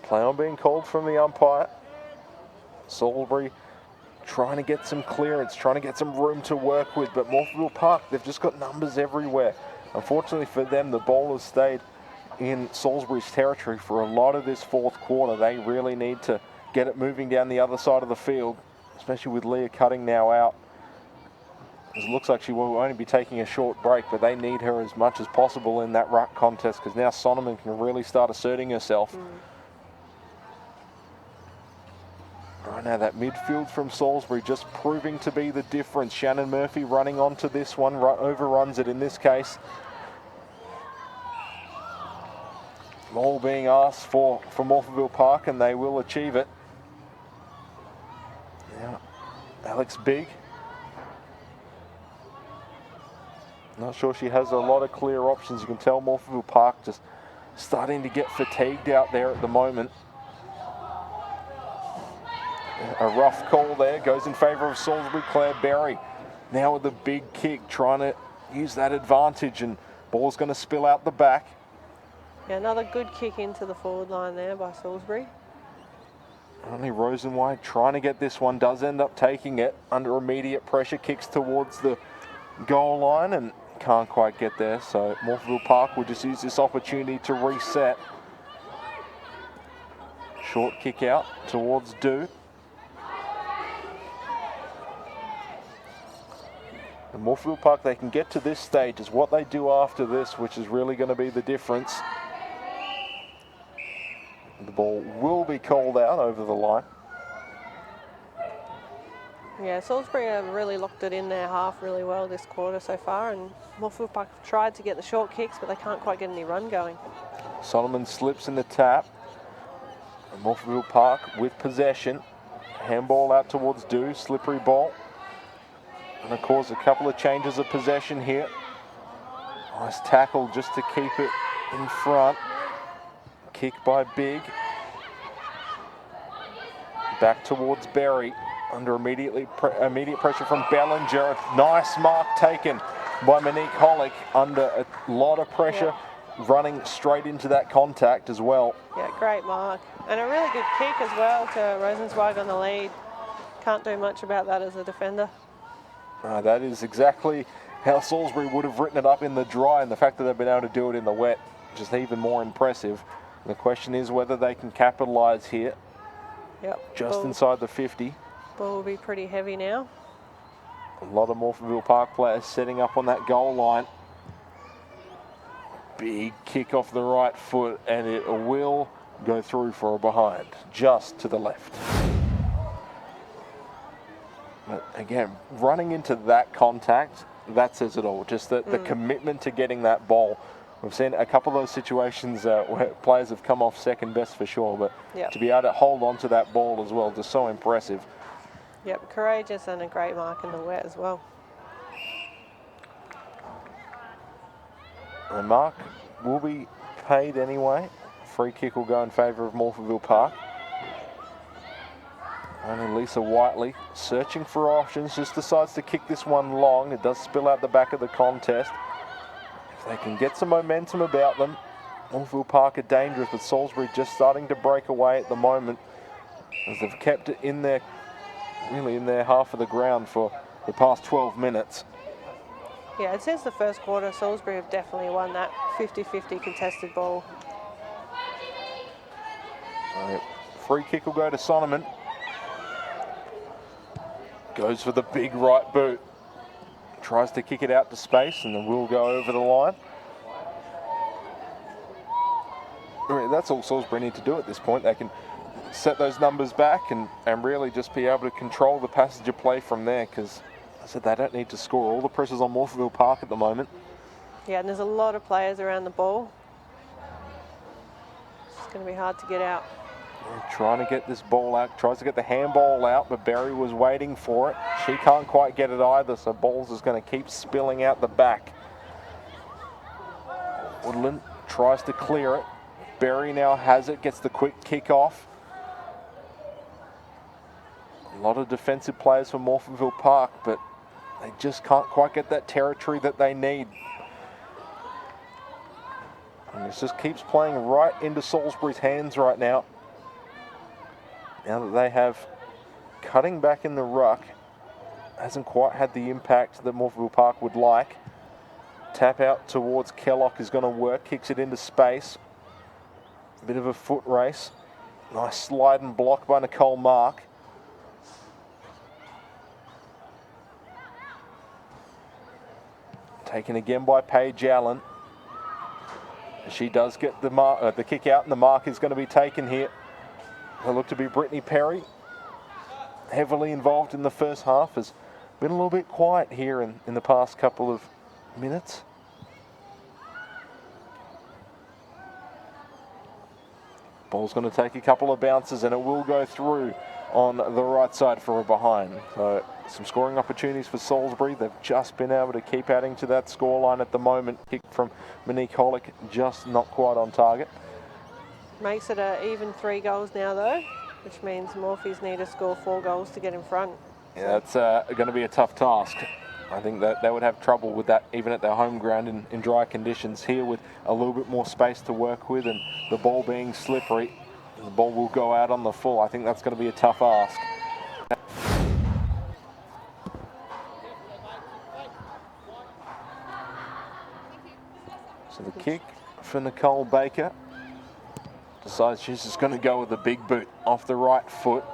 Play on being called from the umpire. Salisbury trying to get some clearance, trying to get some room to work with, but Morphettville Park, they've just got numbers everywhere. Unfortunately for them, the ball has stayed in Salisbury's territory for a lot of this fourth quarter. They really need to get it moving down the other side of the field, especially with Leah Cutting now out. It looks like she will only be taking a short break, but they need her as much as possible in that ruck contest, because now Sonneman can really start asserting herself. Right now, that midfield from Salisbury just proving to be the difference. Shannon Murphy running onto this one, overruns it in this case. Ball being asked for Morphettville Park, and they will achieve it. Now, Alex Big. Not sure she has a lot of clear options. You can tell Morphettville Park just starting to get fatigued out there at the moment. A rough call there, goes in favour of Salisbury. Claire Berry now with a big kick, trying to use that advantage, and ball's going to spill out the back. Yeah, another good kick into the forward line there by Salisbury. Only Rosenwide trying to get this one, does end up taking it under immediate pressure, kicks towards the goal line and can't quite get there, so Morphettville Park will just use this opportunity to reset. Short kick out towards Dew. And Morphettville Park, they can get to this stage. Is what they do after this, which is really going to be the difference. The ball will be called out over the line. Yeah, Salisbury have really locked it in their half really well this quarter so far, and Morphettville Park have tried to get the short kicks, but they can't quite get any run going. Solomon slips in the tap. And Morphettville Park with possession. Handball out towards Dew, slippery ball. And of course, a couple of changes of possession here. Nice tackle just to keep it in front. Kick by Big. Back towards Berry. Under immediate pressure from Bellinger. Nice mark taken by Monique Hollick under a lot of pressure, running straight into that contact as well. Yeah, great mark. And a really good kick as well to Rosenzweig on the lead. Can't do much about that as a defender. That is exactly how Salisbury would have written it up in the dry, and the fact that they've been able to do it in the wet, just even more impressive. And the question is whether they can capitalise here. Yep. Just inside the 50. Ball will be pretty heavy now. A lot of Morphettville Park players setting up on that goal line. Big kick off the right foot, and it will go through for a behind, just to the left. But again, running into that contact, that says it all. Just the commitment to getting that ball. We've seen a couple of those situations where players have come off second best for sure, but to be able to hold on to that ball as well, just so impressive. Yep, courageous and a great mark in the wet as well. The mark will be paid anyway. Free kick will go in favour of Morphettville Park. Only Lisa Whiteley searching for options, just decides to kick this one long. It does spill out the back of the contest. If they can get some momentum about them, Morphettville Park are dangerous, but Salisbury just starting to break away at the moment as they've kept it in their really in their half of the ground for the past 12 minutes. Yeah, and since the first quarter, Salisbury have definitely won that 50-50 contested ball. Free kick will go to Sonneman. Goes for the big right boot. Tries to kick it out to space and then will go over the line. That's all Salisbury need to do at this point. They can set those numbers back and really just be able to control the passage of play from there, because I said they don't need to score. All the pressure's on Morphettville Park at the moment. Yeah, and there's a lot of players around the ball. It's going to be hard to get out. Trying to get this ball out, tries to get the handball out, but Berry was waiting for it. She can't quite get it either, so Balls is going to keep spilling out the back. Woodland tries to clear it. Berry now has it, gets the quick kick off. A lot of defensive players for Morphettville Park, but they just can't quite get that territory that they need. And it just keeps playing right into Salisbury's hands right now. Now that they have cutting back in the ruck, hasn't quite had the impact that Morphettville Park would like. Tap out towards Kellock is going to work, kicks it into space. Bit of a foot race. Nice slide and block by Nicole Mark. Taken again by Paige Allen. She does get the kick out, and the mark is going to be taken here. They look to be Brittany Perry. Heavily involved in the first half. Has been a little bit quiet here in the past couple of minutes. Ball's going to take a couple of bounces and it will go through on the right side for a behind. So some scoring opportunities for Salisbury. They've just been able to keep adding to that scoreline at the moment. Kick from Monique Holick, just not quite on target. Makes it an even 3 goals now though, which means Morphies need to score 4 goals to get in front. Yeah, that's going to be a tough task. I think that they would have trouble with that even at their home ground in dry conditions. Here with a little bit more space to work with and the ball being slippery, the ball will go out on the full. I think that's going to be a tough ask. So the kick for Nicole Baker. Decides she's just going to go with a big boot off the right foot.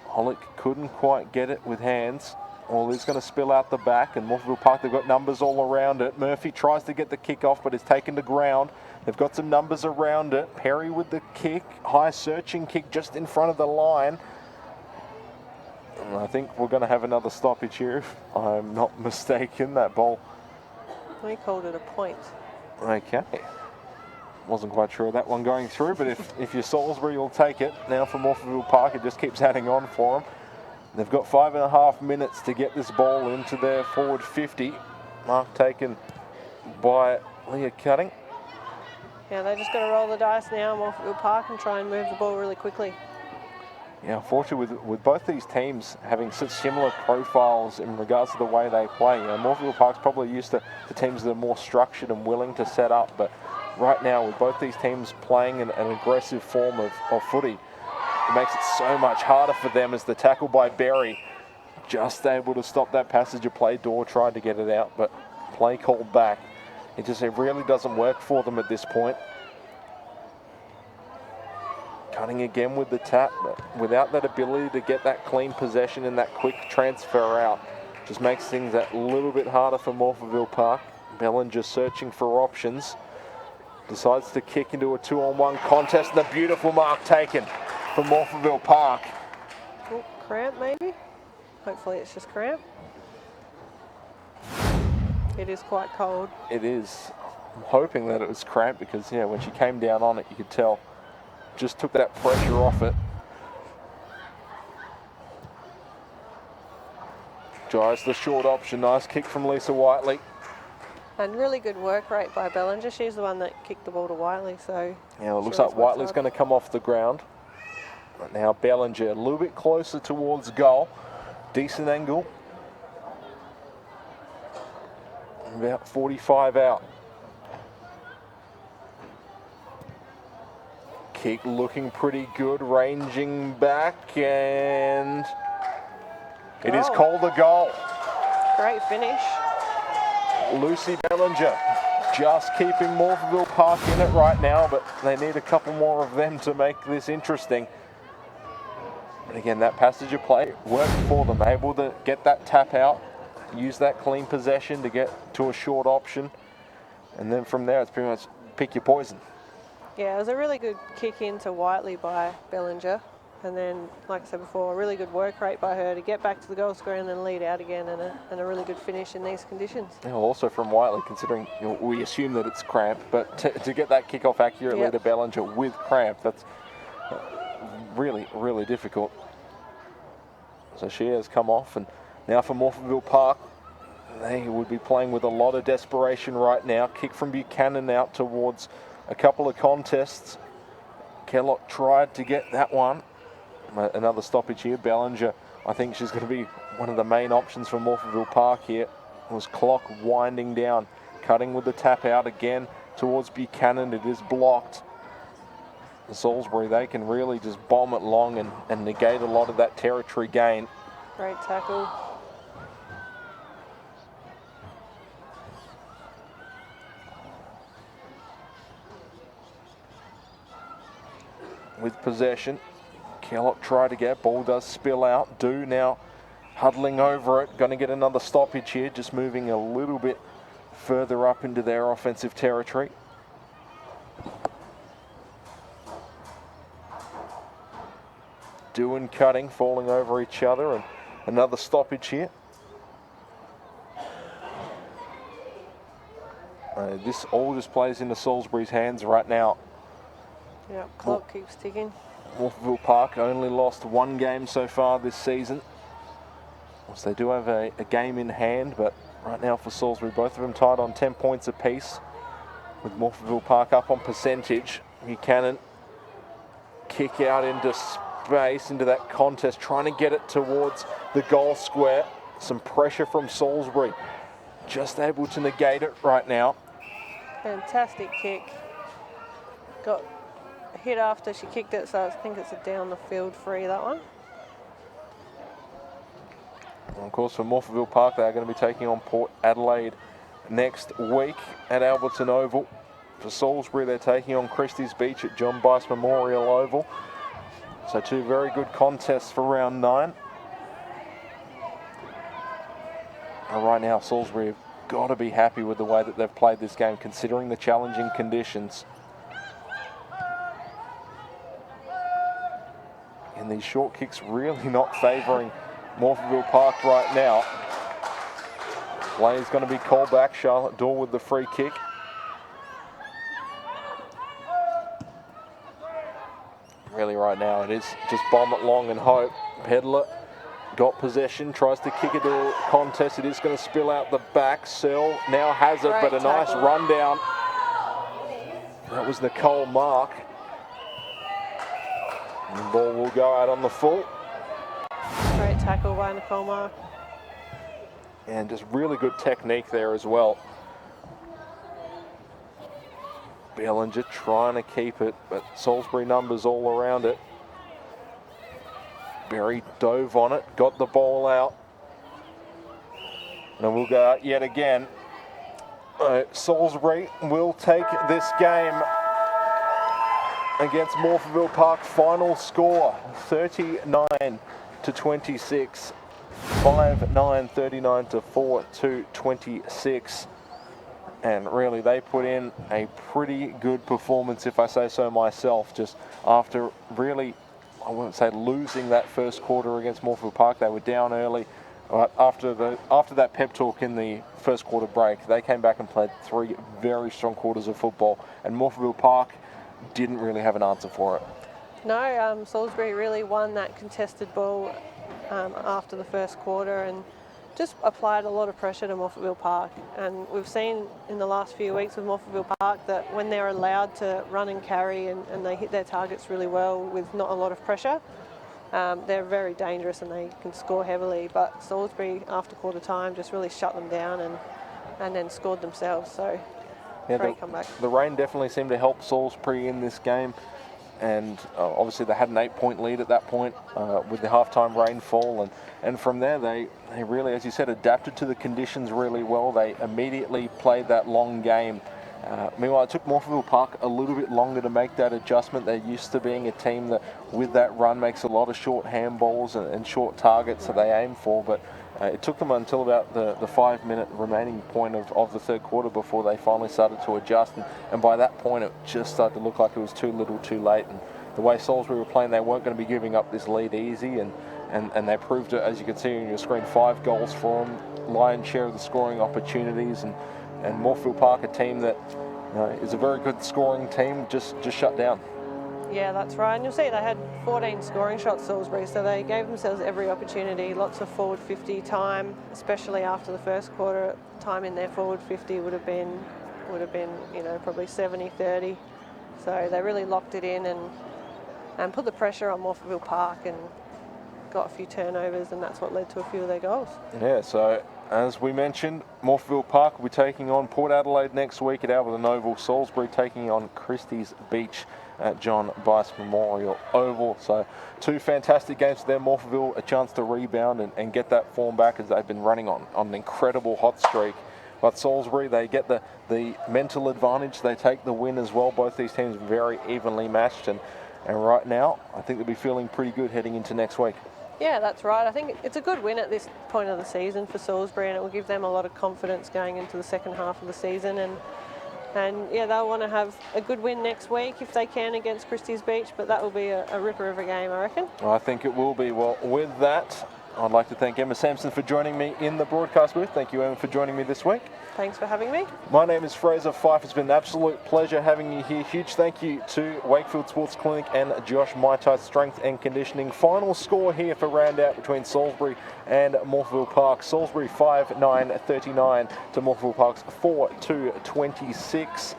Holick couldn't quite get it with hands. Well, it's going to spill out the back, and Morphettville Park, they've got numbers all around it. Murphy tries to get the kick off, but is taken to ground. They've got some numbers around it. Perry with the kick, high searching kick just in front of the line. And I think we're going to have another stoppage here, if I'm not mistaken. That ball. We called it a point. Okay. Wasn't quite sure of that one going through, but if you're Salisbury, you'll take it. Now for Morphettville Park, it just keeps adding on for them. They've got 5.5 minutes to get this ball into their forward 50. Mark taken by Leah Cutting. Yeah, they just got to roll the dice now, Morphettville Park, and try and move the ball really quickly. Yeah, unfortunately, with both these teams having such similar profiles in regards to the way they play, you know, Morphettville Park's probably used to teams that are more structured and willing to set up, but right now, with both these teams playing an aggressive form of footy, it makes it so much harder for them as the tackle by Berry. Just able to stop that passage of play. Dorr tried to get it out, but play called back. It really doesn't work for them at this point. Cutting again with the tap, but without that ability to get that clean possession and that quick transfer out, just makes things a little bit harder for Morphettville Park. Bellinger searching for options. Decides to kick into a 2-on-1 contest, and a beautiful mark taken for Morphettville Park. Oh, cramp maybe? Hopefully it's just cramp. It is quite cold. It is. I'm hoping that it was cramp because, yeah, when she came down on it, you could tell. Just took that pressure off it. Tries the short option. Nice kick from Lisa Whiteley. And really good work rate by Bellinger. She's the one that kicked the ball to Whiteley, so... Yeah, it looks like Whiteley's going to come off the ground. But now Bellinger a little bit closer towards goal. Decent angle. About 45 out. kick looking pretty good, ranging back, and it is called a goal. Great finish. Lucy Bellinger just keeping Morphettville Park in it right now, but they need a couple more of them to make this interesting. And again, that passage of play worked for them, able to get that tap out, use that clean possession to get to a short option. And then from there, it's pretty much pick your poison. Yeah, it was a really good kick into Whiteley by Bellinger. And then, like I said before, a really good work rate by her to get back to the goal square and then lead out again, and a really good finish in these conditions. Yeah, well, also from Whiteley, considering we assume that it's cramp, but to get that kick-off accurately to Bellinger with cramp, that's really, really difficult. So she has come off, and now for Morphettville Park, they would be playing with a lot of desperation right now. Kick from Buchanan out towards a couple of contests. Kellogg tried to get that one. Another stoppage here. Bellinger, I think she's going to be one of the main options for Morphettville Park here. It was clock winding down, cutting with the tap out again towards Buchanan. It is blocked. Salisbury, they can really just bomb it long and negate a lot of that territory gain. Great tackle. With possession, Kellogg tried to get, ball does spill out. Do now huddling over it, going to get another stoppage here, just moving a little bit further up into their offensive territory. Do and cutting, falling over each other, and another stoppage here. This all just plays into Salisbury's hands right now. Yeah, clock keeps ticking. Morphettville Park only lost one game so far this season. So they do have a game in hand, but right now for Salisbury, both of them tied on 10 points apiece, with Morphettville Park up on percentage. Buchanan kick out into space, into that contest, trying to get it towards the goal square. Some pressure from Salisbury, just able to negate it right now. Fantastic kick. Got hit after she kicked it, so I think it's a down the field free, that one. And of course, for Morphettville Park, they are going to be taking on Port Adelaide next week at Alberton Oval. For Salisbury, they're taking on Christie's Beach at John Bice Memorial Oval. So two very good contests for round 9. And right now, Salisbury have got to be happy with the way that they've played this game, considering the challenging conditions. And these short kicks really not favouring Morphettville Park right now. Play is going to be called back. Charlotte Dorr with the free kick. Really right now it is just bomb it long and hope. Pedler got possession, tries to kick it to a contest. It is going to spill out the back. Searle now has it, but a nice rundown. That was Nicole Mark. And the ball will go out on the full. Great tackle by Nicole Mark. And just really good technique there as well. Bellinger trying to keep it, but Salisbury numbers all around it. Berry dove on it, got the ball out. And we'll go out yet again. Salisbury will take this game against Morphettville Park. Final score 39-26, 5-9, 39-4-26. And really, they put in a pretty good performance, if I say so myself, just after really, I wouldn't say losing that first quarter against Morphettville Park. They were down early. After that pep talk in the first quarter break, they came back and played 3 very strong quarters of football, and Morphettville Park didn't really have an answer for it. No, Salisbury really won that contested ball after the first quarter and just applied a lot of pressure to Morphettville Park. And we've seen in the last few weeks with Morphettville Park that when they're allowed to run and carry and they hit their targets really well with not a lot of pressure, they're very dangerous and they can score heavily. But Salisbury, after quarter time, just really shut them down and then scored themselves. So, yeah, great comeback. The rain definitely seemed to help Salisbury in this game. and obviously they had an 8-point lead at that point with the halftime rainfall, and from there they really, as you said, adapted to the conditions really well. They immediately played that long game. Meanwhile, it took Morphettville Park a little bit longer to make that adjustment. They're used to being a team that, with that run, makes a lot of short handballs and short targets that they aim for, but it took them until about the 5-minute remaining point of the third quarter before they finally started to adjust, and by that point it just started to look like it was too little too late, and the way Salisbury were playing, they weren't going to be giving up this lead easy, and they proved it, as you can see on your screen. 5 goals for them, lion's share of the scoring opportunities, and Morphettville Park, a team that is a very good scoring team, just shut down. Yeah, that's right. And you'll see they had 14 scoring shots, Salisbury, so they gave themselves every opportunity. Lots of forward 50 time, especially after the first quarter. Time in their forward 50 would have been probably 70-30. So they really locked it in and put the pressure on Morphettville Park and got a few turnovers, and that's what led to a few of their goals. Yeah, so as we mentioned, Morphettville Park will be taking on Port Adelaide next week at Alberton Oval. Salisbury taking on Christie's Beach at John Bice Memorial Oval. So 2 fantastic games for them. Morphettville a chance to rebound and get that form back, as they've been running on an incredible hot streak. But Salisbury, they get the mental advantage. They take the win as well. Both these teams very evenly matched, and right now I think they'll be feeling pretty good heading into next week. Yeah, that's right. I think it's a good win at this point of the season for Salisbury, and it will give them a lot of confidence going into the second half of the season. And yeah, they'll want to have a good win next week if they can against Christie's Beach, but that will be a ripper of a game, I reckon. I think it will be. Well, with that, I'd like to thank Emma Sampson for joining me in the broadcast booth. Thank you, Emma, for joining me this week. Thanks for having me. My name is Fraser Fife. It's been an absolute pleasure having you here. Huge thank you to Wakefield Sports Clinic and Josh Maitai Strength and Conditioning. Final score here for round out between Salisbury and Morphettville Park. Salisbury 5-9-39 to Morphettville Park's 4-2-26.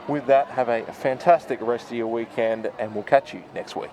With that, have a fantastic rest of your weekend, and we'll catch you next week.